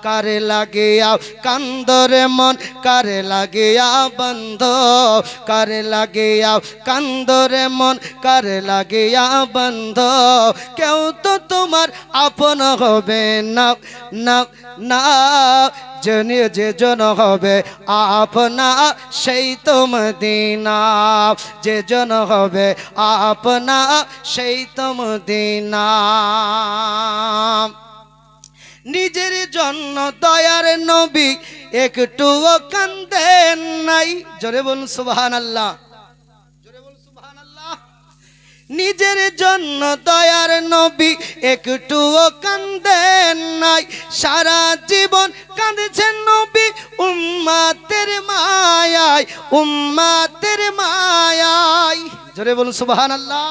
কারে লাগিয়া কান্দরে মন, কারে লাগিয়া বন্ধ, কারে লাগিয়া কান্দরে মন, কারে লাগিয়া বন্ধ, কেউ তো তোমার আপন হবে না, না না, যে জন হবে আপনা সেই তো মদিনা, যে জন হবে আপনা সেই তো মদিনা। নিজের জন্য দয়ার নবী একটুও কান্দেন নাই, জোরে বলুন সুবহানাল্লাহ, জোরে বলুন সুবহানাল্লাহ। নিজের জন্য দয়ার নবী একটুও কান্দেন নাই, সারা জীবন কাঁদেছেন নবী উম্মতের মায়ায়, উম্মতের মায়ায়। জোরে বলুন সুবহানাল্লাহ,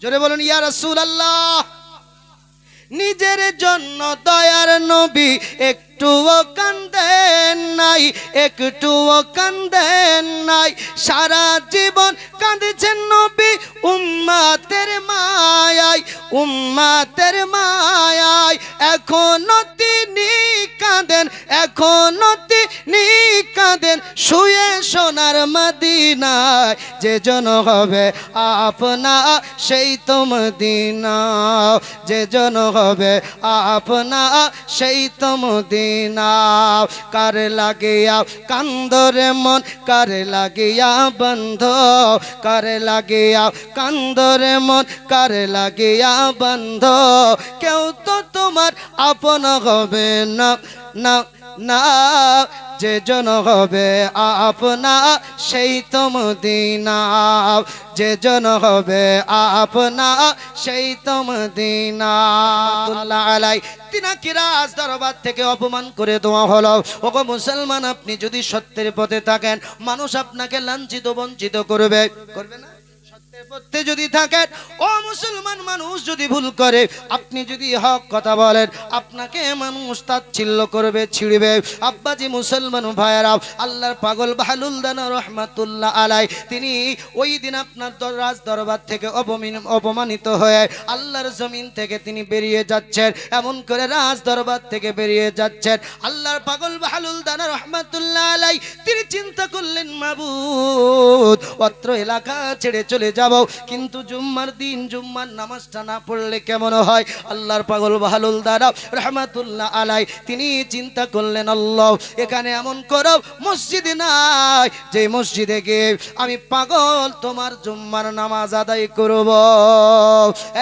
জোরে বলুন ইয়া রাসূলুল্লাহ। নিজের জন্য দয়ার নবী একটুও কাঁদেন নাই, একটুও কাঁদেন নাই, সারা জীবন কাঁদেছেন নবী উম্মতের মায়ায়, উম্মতের মায়ায়। এখনো তিনি কাঁদেন, এখনো তিনি কাঁদেন শুয়ে সোনার মদিনায়, যে জন হবে আপনা সেই তো মদিনা, যে জন হবে আপনা সেই তো মদিনা। কার লাগিয়া কান্দরে মন, কার লাগিয়া বন্ধ, কার লাগিয়া কান্দরে মন, কার লাগিয়া বন্ধ, কেউ তো তোমার আপন হবে না, না না, যে জন হবে আপনা সেই তো মদিনা, যে জন হবে আপনা সেই তো মদিনা। আলাই তিনাকে রাজ দরবার থেকে অপমান করে দেওয়া হলো। ওগো মুসলমান, আপনি যদি সত্যের পথে থাকেন মানুষ আপনাকে লাঞ্ছিত বঞ্চিত করবে, করবে না? পথে যদি থাকেন ও মুসলমান, মানুষ যদি ভুল করে, আপনি যদি হক কথা বলেন আপনাকে মানুষ তাচ্ছিল্য করবে, ছিড়বে। আব্বাজি মুসলমান ভাইয়েরা, আল্লাহর পাগল বাহলুল দানা রহমাতুল্লাহ আলাই তিনি ওই দিন আপনার রাজ দরবার থেকে অপমানিত হয়ে আল্লাহর জমিন থেকে তিনি বেরিয়ে যাচ্ছেন। এমন করে রাজ দরবার থেকে বেরিয়ে যাচ্ছেন, আল্লাহর পাগল বাহলুল দানা রহমাতুল্লাহ আলাই তিনি চিন্তা করলেন, মাবুদ অত্র এলাকা ছেড়ে চলে যাব, কিন্তু জুম্মার দিন জুম্মার নামাজটা না পড়লে কেমন হয়। আল্লাহর পাগল বাহলুল দারা রহমাতুল্লাহ আলাই তিনি চিন্তা করলেন, আল্লাহ এখানে এমন করো মসজিদ নাই যে মসজিদে গিয়ে আমি পাগল তোমার জুম্মার নামাজ আদায় করব।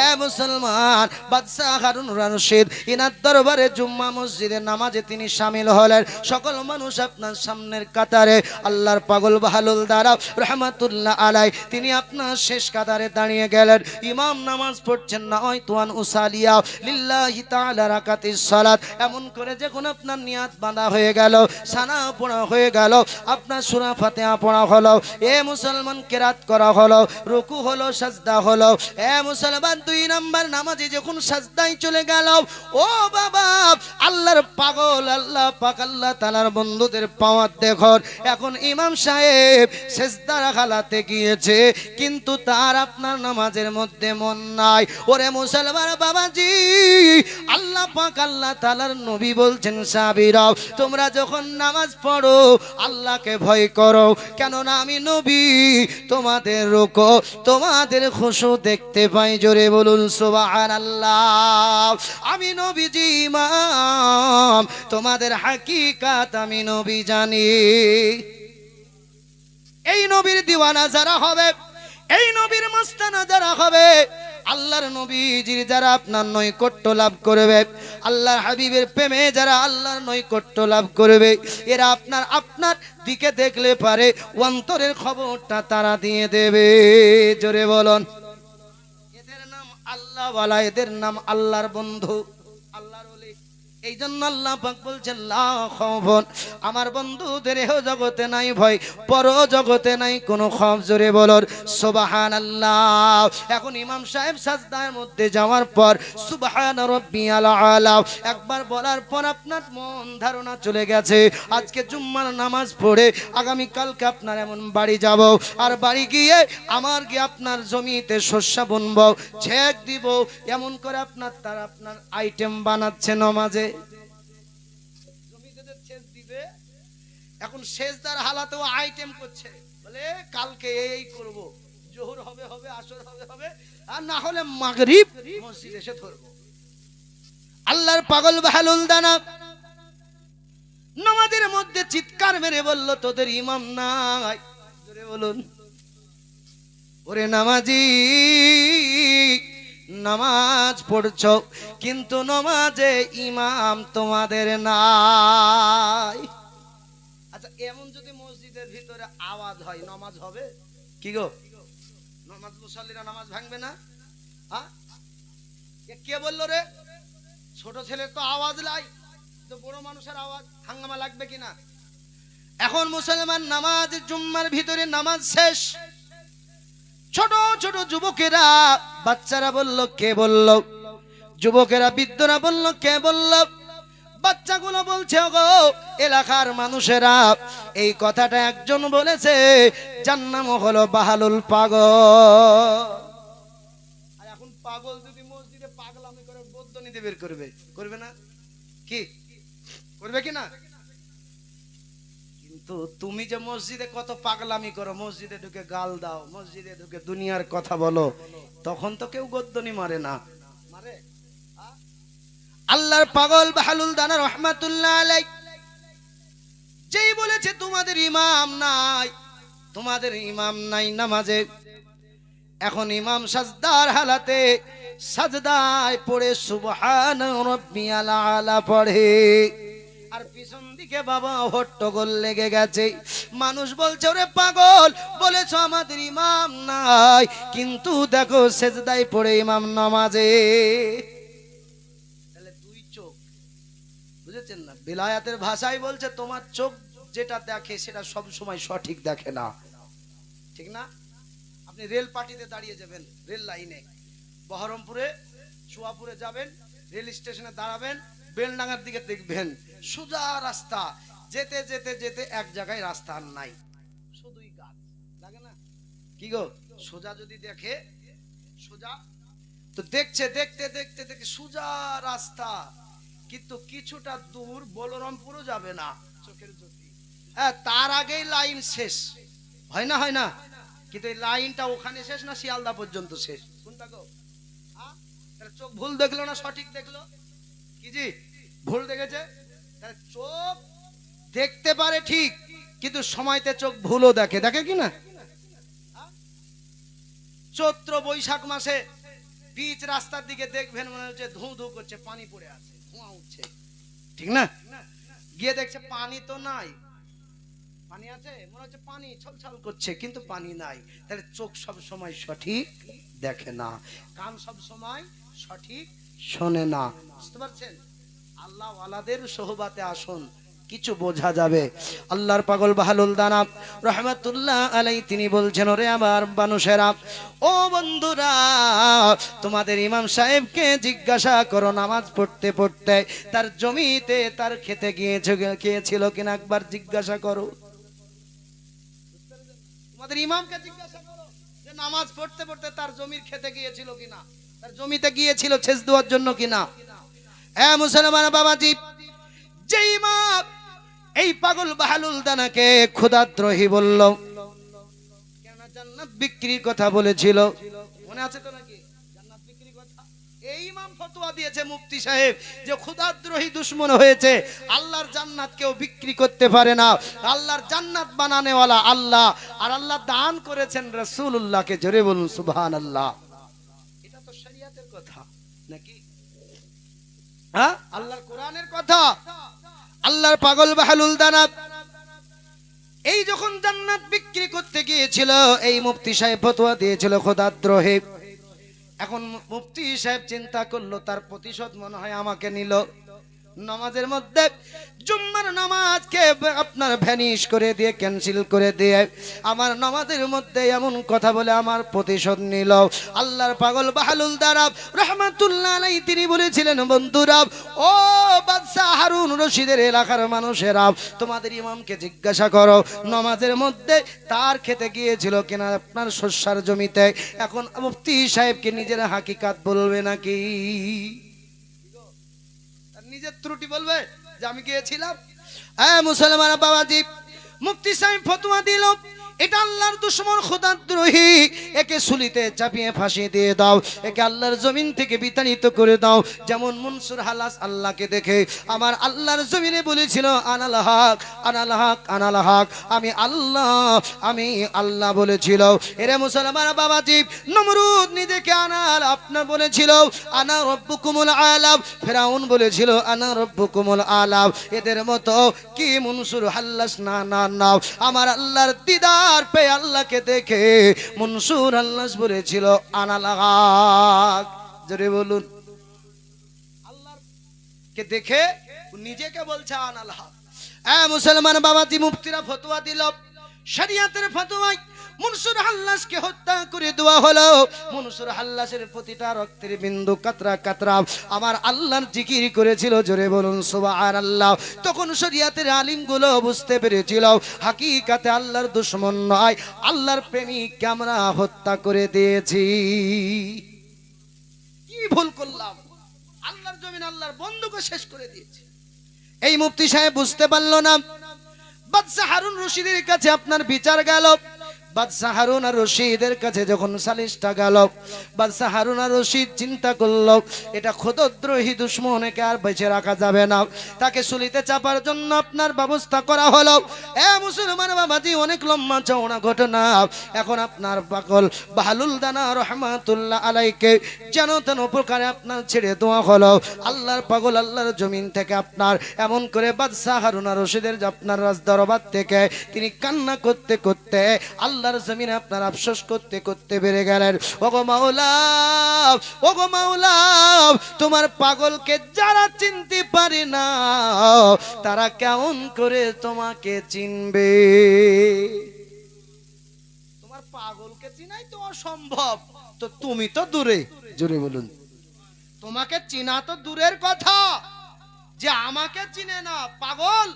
এ মুসলমান, বাদশাহ হারুন রশিদ ইনার দরবারে জুম্মা মসজিদের নামাজে তিনি শামিল হলেন। সকল মানুষ আপনার সামনের কাতারে, আল্লাহর পাগল বাহলুল দারা রহমাতুল্লাহ আলাই তিনি আপনার শেষ কাতারে দাঁড়িয়ে গেলেন। ইমাম নামাজ পড়ছেন না, ওয়াইতুয়ান উসালিয়া লিল্লাহি তাআলা রাকাতিস সালাত। এমন করে যখন আপনার নিয়াত বাঁধা হয়ে গেল, সানা পড়া হয়ে গেল, আপনার সূরা ফাতিহা পড়া হলো, এ মুসলমান কিরাত করা হলো, রুকু হলো, সাজদা হলো। এ মুসলমান, 2 নাম্বার নামাজে যখন সাজদায় চলে গেল, ও বাবা আল্লাহর পাগল আল্লাহ পাক আল্লাহ তাআলার বন্ধুদের পাওয়ার দেখুন। এখন ইমাম সাহেব সিজদার হালাতে গিয়েছে, কিন্তু তার আপনার নামাজের মধ্যে মন নাই। ওরে মুসলমান বাবাজি, আল্লাহ পাক আল্লাহ তাআলার নবী বলছেন, সাহাবীরা তোমরা যখন নামাজ পড়ো আল্লাহকে ভয় করো, কেননা আমি নবী তোমাদের রুকু তোমাদের খুশু দেখতে পাই। জোরে বলুন সুবহানাল্লাহ। আমি নবীজি ইমাম, তোমাদের হাকিকাত আমি নবী জানি। এই নবীর দিওয়ানা যারা হবে, এই নবীর মস্তানা যারা হবে, আল্লাহর নবীজির যারা আপনার নৈকট্য লাভ করবে, আল্লাহর হাবিবের প্রেমে যারা আল্লাহর নৈকট্য লাভ করবে, এরা আপনার দিকে দেখলে পারে অন্তরের খবরটা তারা দিয়ে দেবে। জোরে বলুন, এদের নাম আল্লাহওয়ালা, এদের নাম আল্লাহর বন্ধু, আল্লাহর ওলি। এই জন্য আল্লাহ পাক বলছেন, লা খাউফুন, আমার বন্ধুদের এহ জগতে নাই ভয়, পর জগতে নাই কোনো খৌফ। জোরে বলুন সুবহানাল্লাহ। এখন ইমাম সাহেব সাজদার মধ্যে যাওয়ার পর সুবহান রাব্বিয়াল আলা একবার বলার পর আপনার মন ধারণা চলে গেছে, আজকে জুম্মার নামাজ পড়ে আগামী কালকে আপনার এমন বাড়ি যাব, আর বাড়ি গিয়ে আমার গিয়ে আপনার জমিতে শস্য বুনবো, ছেক দিব, এমন করে আপনার আইটেম বানাচ্ছে নামাজে। এখন সেজদার হালাতেও আইটেম করছে, বলে কালকে এই করব, জোহর হবে হবে, আসর হবে হবে, আর না হলে মাগরিব মসজিদ এসে ধরবো। আল্লাহর পাগল বাহলুল দানা মধ্যে চিৎকার মেরে বলল, তোদের ইমাম নাই? জোরে বলুন। ওরে নামাজি, নামাজ পড়ছো কিন্তু নামাজে ইমাম তোমাদের নাই। আচ্ছা, এমন যদি মসজিদের ভিতরে আওয়াজ হয়, নামাজ হবে কি গো? নামাজ মুসল্লিরা নামাজ ভাঙবে না? কে বললো রে? ছোট ছেলের তো আওয়াজ লাই, তো বড় মানুষের আওয়াজ হাঙ্গামা লাগবে কিনা? এখন মুসলমান নামাজ, জুম্মার ভিতরে নামাজ শেষ, ছোট ছোট যুবকেরা, বাচ্চারা বলল কে বলল? যুবকেরা বৃদ্ধরা বলল কে বলল? বাচ্চাগুলো বলছে, গো এলাকার মানুষেরা, এই কথাটা একজন বলেছে, যার নাম হলো বাহালুল পাগল। আর এখন পাগল যদি মসজিদে পাগলামি করে বদ্যনীতি বের করবে, করবে না? কি করবে কি না? কিন্তু তুমি যে মসজিদে কত পাগলামি করো, মসজিদে ঢুকে গাল দাও, মসজিদে ঢুকে দুনিয়ার কথা বলো, তখন তো কেউ গদ্দনি মারে না, মারে? আল্লাহর পাগল বাহালুল দানা রহমাতুল্লাহ আলাইহি যেই বলেছে তোমাদের ইমাম নাই, তোমাদের ইমাম নাই নামাজে, এখন ইমাম সাজদার হালাতে সাজদায় পড়ে সুবহান রাব্বিয়াল আলা পড়ে, আর পিছন দিকে বাবা হট্টগোল লেগে গেছে। মানুষ বলছে, ওরে পাগল, বলেছো আমাদের ইমাম নাই, কিন্তু দেখো সেজদায় পড়ে ইমাম নামাজে। তাহলে দুই চোখ, বুঝেছেন না? বিলায়াতের ভাষায় বলছে, তোমার চোখ যেটা দেখে সেটা সব সময় সঠিক দেখে না, ঠিক না? আপনি রেল পার্টিতে দাঁড়িয়ে যাবেন, রেল লাইনে, বহরমপুরে চুয়াপুরে যাবেন, রেল স্টেশনে দাঁড়াবেন, বেলডাঙ্গার দিকে দেখবেন সোজা রাস্তা, যেতে যেতে যেতে এক জায়গায় রাস্তা আর নাই, শুধুই গাছ, লাগে না? কি গো, সোজা যদি দেখে, সোজা তো দেখছে, দেখতে দেখতে দেখে সোজা রাস্তা, কিন্তু কিছুটা দূর বলরামপুরও যাবে না চোখের জ্যোতি, হ্যাঁ, তার আগেই লাইন শেষ, হয় না? হয় না? কিন্তু এই লাইনটা ওখানে শেষ না শিয়ালদা পর্যন্ত শেষ? কোনটা গো? চোখ ভুল দেখলো না সঠিক দেখলো? কি জি, ভুল দেখেছে? তাহলে চোখ দেখতে পারে ঠিক, কিন্তু সময়তে চোখ ভুলও দেখে, দেখে কি না? চৈত্র বৈশাখ মাসে বীচ রাস্তার দিকে দেখবেন, মনে হচ্ছে ধু ধু করছে, পানি পড়ে আছে, ধোঁয়া উঠছে, ঠিক না? গিয়ে দেখছে পানি তো নাই, পানি আছে, মনে হচ্ছে পানি ছলছল করছে, কিন্তু পানি নাই। তাহলে চোখ সব সময় সঠিক দেখে না, কান সব সময় সঠিক শোনে না, বুঝতে পারছেন? আল্লাহ ওয়ালাদের সোহবাতে আসুন, কিছু বোঝা যাবে। আল্লাহর পাগল বাহালুল দানা রহমাতুল্লাহ আলাইহি তিনি বলছেন, ওরে আমার মানুষেরা, ও বন্ধুরা, তোমাদের ইমাম সাহেবকে জিজ্ঞাসা করো, নামাজ পড়তে পড়তে তার জমিতে, তার খেতে গিয়েছিল কিনা একবার জিজ্ঞাসা করো। তোমাদের ইমামকে জিজ্ঞাসা করো যে নামাজ পড়তে পড়তে তার জমির খেতে গিয়েছিল কিনা, তার জমিতে গিয়েছিল সেচ দেওয়ার জন্য কিনা। হ্যাঁ মুসলমান বাবাজি, যে ইমাম এই পাগল বাহালুল দানাকে খোদাদ্রোহী বলল, কেন জান্নাত বিক্রির কথা বলেছিল, মনে আছে তো নাকি? জান্নাত বিক্রির কথা এই ইমাম ফতোয়া দিয়েছে মুফতি সাহেব যে খোদাদ্রোহী দুশমন হয়েছে, আল্লাহর জান্নাত কেউ বিক্রি করতে পারে না, আল্লাহর জান্নাত বানানেওয়ালা আল্লাহ, আর আল্লাহ দান করেছেন রাসূলুল্লাহকে। জোরে বলুন সুবহানাল্লাহ। এটা তো শরীয়তের কথা নাকি? হ্যাঁ, আল্লাহর কোরআনের কথা। আল্লাহর পাগল বাহালুল দানা এই যখন জান্নাত বিক্রি করতে গিয়েছিল, এই মুফতি সাহেব ফতোয়া দিয়েছিল খোদাদ্রোহী। এখন মুফতি সাহেব চিন্তা করলো, তার প্রতিশোধ মনে হয় আমাকে নিল। নামাজের মধ্যে জুম্মার নামাজকে আপনার ভ্যানিশ করে দিয়ে, ক্যান্সেল করে দিয়ে, আমার নামাজের মধ্যে এমন কথা বলে আমার প্রতিশোধ নিল। আল্লাহর পাগল বাহালুল দানা রহমাতুল্লাহ আলাইহি তিনি বলেছিলেন, বন্ধুরা, ও বাদশা হারুন রশিদের এলাকার মানুষেরা, তোমাদের ইমামকে জিজ্ঞাসা করো নামাজের মধ্যে তার খেতে গিয়েছিল কিনা আপনার শস্যার জমিতে। এখন মুফতি সাহেবকে নিজের হাকিকাত বলবে নাকি নিজের ত্রুটি বলবে যে আমি গিয়েছিলাম? হ্যাঁ মুসলমান বাবাজি, মুফতি সাহেব ফতোয়া দিল, এটা আল্লাহর দুশমন খোদাদ্রোহী, একে সুলিতে চাপিয়ে ফাঁসি দিয়ে দাও, একে আল্লাহর জমিন থেকে বিতাড়িত করে দাও। যেমন মনসুর হাল্লাস আল্লাহকে দেখে আমার আল্লাহর জমিনে বলেছিল আনাল হক আনাল হক আনাল হক, আমি আল্লাহ বলেছিল। এরে মুসলমান বাবাজি, নমরুদ নিজেকে আনাল আপনার বলেছিল আনা রব্বুকুমুল আলাম, ফেরাউন বলেছিল আনা রব্বুকুমুল আলাম। এদের মতো কি মনসুর হাল্লাস না না না, আমার আল্লাহর দিদার পেয়ে আল্লাহকে দেখে মনসুর হাল্লাস বলেছিল আনাল হক। জোরে বলুন, আল্লাহকে দেখে নিজেকে বলছে আনাল হক। মুসলমান বাবাজি, মুফতিরা ফতোয়া দিল, শরিয়াতের ফতোয়ায় মনসুর হাল্লাসকে হত্যা করে দেওয়া হলো। মনসুর হাল্লাসের প্রতিটা রক্তের বিন্দু কাতরা কাতরা আমার আল্লাহর জিকির করেছিল। জোরে বলুন সুবহানাল্লাহ। তখন শরিয়াতের আলিমগুলো বুঝতে পেরেছিল হাকিকাতে আল্লাহর দুশমন নয়, আল্লাহর প্রেমিককে আমরা হত্যা করে দিয়েছি। কি ভুল করলাম, আল্লাহর জমিন আল্লাহর বন্ধুকে শেষ করে দিয়েছি। এই মুফতি সাহেব বুঝতে পারলো না। বাদশাহ হারুন রশিদের কাছে আপনার বিচার গেল। বাদশাহ হারুন আর রশিদের কাছে যখন সালিশটা গেল, বাদশাহ হারুন আর রশিদ চিন্তা করলো এটা খোদদ্রোহী দুশমনকে আর বেঁচে রাখা যাবে না, তাকে সুলিতে চাপার জন্য আপনার ব্যবস্থা করা হলো। মুসলমান বাবাজি, অনেক লম্বা চওড়া ঘটনা। এখন আপনার পাগল বাহলুল দানা রহমাতুল্লাহ আলাইকে যেন তেন প্রকারে আপনার ছেড়ে দেওয়া হলো। আল্লাহর পাগল আল্লাহর জমিন থেকে আপনার এমন করে বাদশাহ হারুন আর রশিদের আপনার রাজদরবার থেকে তিনি কান্না করতে করতে আল্লাহর জমিনে আপনার আফসোস করতে করতে বেড়ে গেলেন। ওগো মাওলা, ওগো মাওলা, তোমার পাগলকে যারা চিনতে পারে না তারা কেমন করে তোমাকে চিনবে? তোমার পাগলকে চিনাই তো অসম্ভব, তো তুমি তো দূরে। জোরে বলুন, তোমাকে চিনা তো দূরের কথা, যে আমাকে চিনে না পাগল,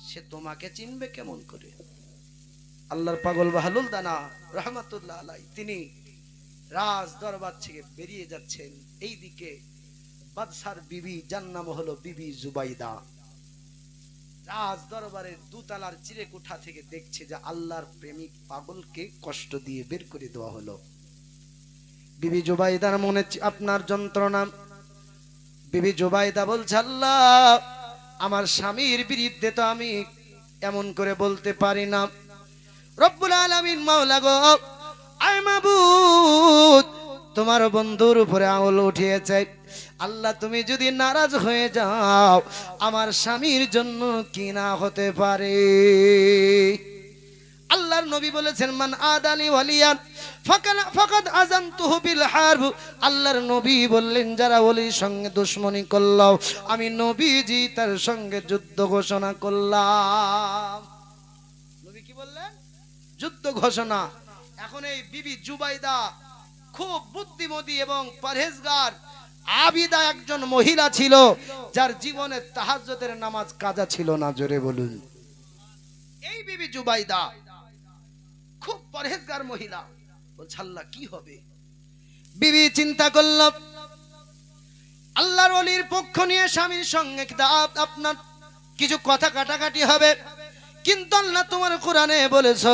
সে তোমাকে চিনবে কেমন করে? আল্লাহর পাগল বাহলুল দানা রহমাতুল্লাহ আলাই তিনি রাজ দরবার থেকে বেরিয়ে যাচ্ছেন। এইদিকে বাদশার বিবি, যার নাম হলো বিবি জুবাইদা, রাজ দরবারের দুতলার চিরেকুঠা থেকে দেখছে যে আল্লাহর প্রেমিক পাগলকে কষ্ট দিয়ে বের করে দেওয়া হলো। বিবি জুবাইদার মনে আপনার যন্ত্রণা। বিবি জুবাইদা বলছে, আল্লাহ, আমার স্বামীর বিরুদ্ধে তো আমি এমন করে বলতে পারি না। রব্বুল আলামিন, মাওলা গো, আয় মাবুদ, তোমার বন্ধুর উপরে আঙুল উঠিয়েছে। আল্লাহ, তুমি যদি নারাজ হয়ে যাও আমার স্বামীর জন্য কি না হতে পারে। আল্লাহর নবী বলেছেন, মান আদালি ওয়ালিয়ান ফাকাদ আযানতুহু বিল হারব। আল্লাহর নবী বললেন, যারা ওলির সঙ্গে দুশমনি করল আমি নবীজি তার সঙ্গে যুদ্ধ ঘোষণা করলাম। নবী কি বললেন? যুদ্ধ ঘোষণা। এখন এই বিবি জুবাইদা খুব বুদ্ধিমতী এবং পরহেজগার আবিদা একজন মহিলা ছিল, যার জীবনে তাহাজ্জুদের নামাজ কাজা ছিল না। জোরে বলুন। এই বিবি জুবাইদা খুব পরহেজগার মহিলা। বলছে, আল্লাহ কি হবে? বিবি চিন্তা করল, আল্লাহর ওলির পক্ষ নিয়ে স্বামীর সঙ্গে আপনার কিছু কথা কাটাকাটি হবে, কিন্তু আল্লাহ তোমার কোরআনে বলেছো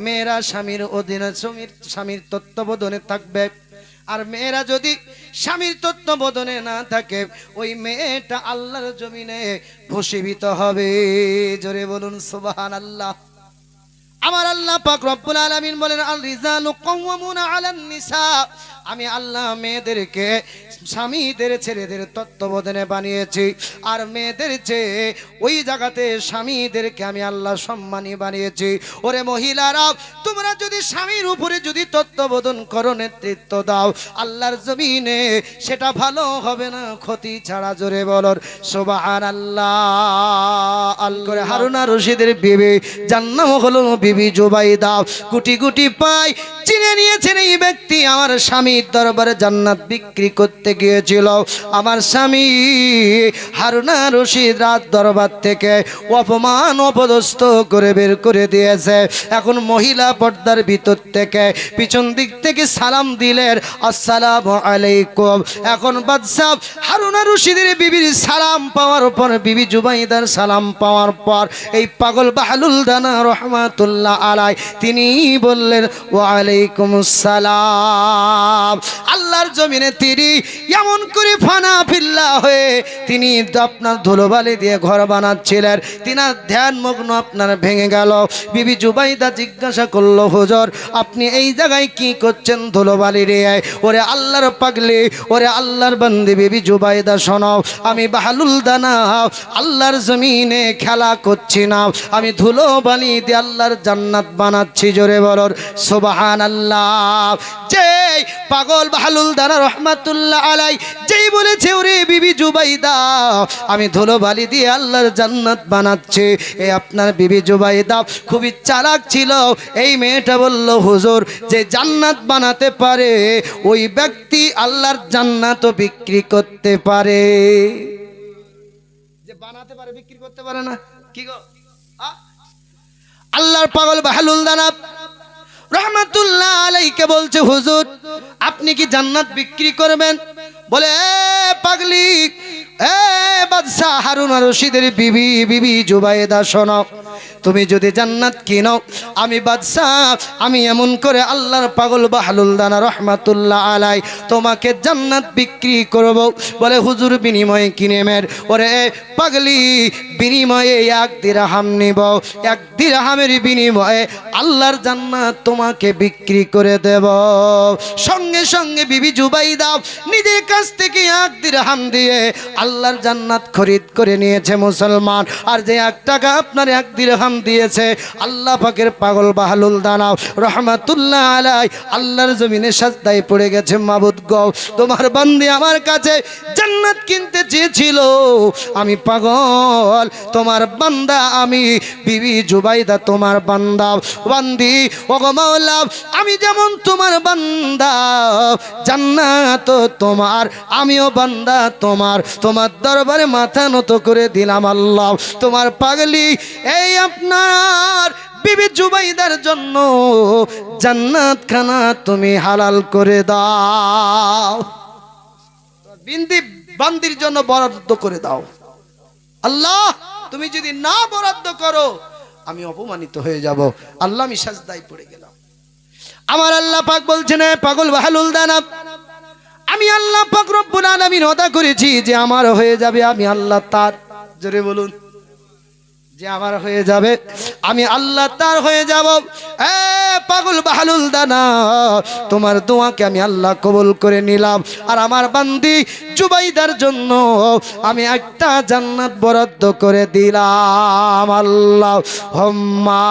মেয়েরা স্বামীর অধীনে স্বামীর তত্ত্বাবধানে থাকবে। আর মেয়েরা যদি স্বামীর তত্ত্বাবধানে না থাকে ওই মেয়েটা আল্লাহর জমিনে ভূষিত হবে। জোরে বলুন সুবহানাল্লাহ। আমার আল্লাহ পাক রব্বুল আলামিন বলেন, আল রিজালু কাওয়ামুনা আলান নিসা। আমি আল্লাহ মেয়েদেরকে স্বামীদের ছেলেদের তত্ত্বাবধানে বানিয়েছি, আর মেয়েদের চেয়ে ওই জায়গাতে স্বামীদেরকে আমি আল্লাহ সম্মানী বানিয়েছি। ওরে মহিলারা, তোমরা যদি স্বামীর উপরে যদি তত্ত্বাবধান করো, নেতৃত্ব দাও আল্লাহর জমিনে, সেটা ভালো হবে না, ক্ষতি ছাড়া। জোরে বলর সুবহানাল্লাহ। আল্লাহ হারুন আর রশিদের বিবি, যার নাম হলো বিবি জুবাইদা, গুটি গুটি পায় চিনে নিয়েছেন এই ব্যক্তি আমার স্বামীর দরবারে জান্নাত বিক্রি করতে গিয়েছিল। আমার স্বামী হারুনা রশিদ রাত দরবার থেকে অপমান অপদস্থ করে বের করে দিয়েছে। এখন মহিলা পর্দার ভিতর থেকে পিছন দিক থেকে সালাম দিলেন, আসসালামু আলাইকুম। এখন বাদশা হারুনা রশিদের বিবির সালাম পাওয়ার পর, বিবি জুবাইদার সালাম পাওয়ার পর এই পাগল বাহলুল দানা রহমাতুল্লাহ আলাই তিনি বললেন ওয়ালাইকুম আসসালাম। আল্লাহর জমিনে তিনি এমন করে ফানা ফিল্লা হয়ে তিনি আপনার ধুলোবালি দিয়ে ঘর বানাচ্ছিলেন, তিনার ধ্যান মগ্ন আপনার ভেঙে গেল। বিবি জুবাইদা জিজ্ঞাসা করলো, হুজুর আপনি এই জায়গায় কি করছেন ধুলোবালি রে? ওরে আল্লাহর পাগলি, ওরে আল্লাহর বান্দি বিবি জুবাইদা শোনো, আমি বাহলুল দানা আল্লাহর জমিনে খেলা করছি না, আমি ধুলোবালি দিয়ে আল্লাহর জান্নাত বানাচ্ছি। জোরে বলর সুবহানাল্লাহ। যেই পাগল বাহলুল দানা রহমাতুল্লাহ আলাই যেই বলেছে ওরে বিবি জুবাইদা আমি ধুলোবালি দিয়ে আল্লাহর জান্নাত বানাচ্ছি, এই আপনার বিবি জুবাইদা খুবই চালাক ছিল। এই মেয়েটা বলল, হুজুর যে জান্নাত বানাতে পারে ওই ব্যক্তি আল্লাহর জান্নাতও বিক্রি করতে পারে। যে বানাতে পারে বিক্রি করতে পারে না, কি গো? আল্লাহর পাগল বাহলুল দানা রহমাতুল্লাহ আলাইকে বলছে, হুজুর আপনি কি জান্নাত বিক্রি করবেন? বলে পাগলি, বাদশাহ হারুনা রশিদের বিবি, বিবি জুবাইদা শোনো, তুমি যদি জান্নাত কিনো আমি বাদশাহ আমি এমন করে আল্লাহর পাগল বাহলুল দানা রহমাতুল্লাহ আলাই তোমাকে জান্নাত বিক্রি করব। বলে হুজুর বিনিময়ে কিনেমের? ওরে পাগলি, বিনিময়ে 1 দিরহাম নিব, 1 দিরহামের বিনিময়ে আল্লাহর জান্নাত তোমাকে বিক্রি করে দেব। সঙ্গে সঙ্গে বিবি জুবাইদা নিজের কাছ থেকে 1 দিরহাম দিয়ে আল্লাহর জান্নাত খরিদ করে নিয়েছে মুসলমান। আর যে 1 টাকা আপনার 1 দিরহাম দিয়েছে আল্লাহ পাকের পাগল বাহলুল দানা রহমাতুল্লাহ আলাই আল্লাহর জমিনে সাজদায় পড়ে গেছে, মাবুদ গো তোমার বান্দি আমার কাছে জান্নাত কিনতে চেয়েছিল, আমি পাগল তোমার বান্দা, আমি বিবি জুবাইদা তোমার বান্দা বান্দি, ওগো মাওলা আমি যেমন তোমার বান্দা জান্নাত তোমার, আমিও বান্দা তোমার, তোমার দরবারে মাথা নত করে দিলাম আল্লাহ। তোমার পাগলি এই আপনার বিবি জুবাইদার জন্য জান্নাত খানা তুমি হালাল করে দাও, বিন্দি বান্দির জন্য বরাদ্দ করে দাও। আল্লাহ তুমি যদি না বরাদ্দ করো আমি অপমানিত হয়ে যাব। আল্লাহ আমি সাজদায় পড়ে গেলাম। আমার আল্লাহ পাক বলছেন, পাগল বাহলুল দানা আমি আল্লাহ পাক রব্বুল আলামিন ওয়াদা করেছি যে আমার হয়ে যাবে, আমি আল্লাহ তার, জোরে বলুন, যে আমার হয়ে যাবে আমি আল্লাহ তার হয়ে যাব। পাগল বাহলুল দানা তোমার দোয়াকে আমি আল্লাহ কবুল করে নিলাম, আর আমার বান্দি জুবাইদার জন্য আমি একটা জান্নাত বরাদ্দ করে দিলাম। আল্লাহুম্মা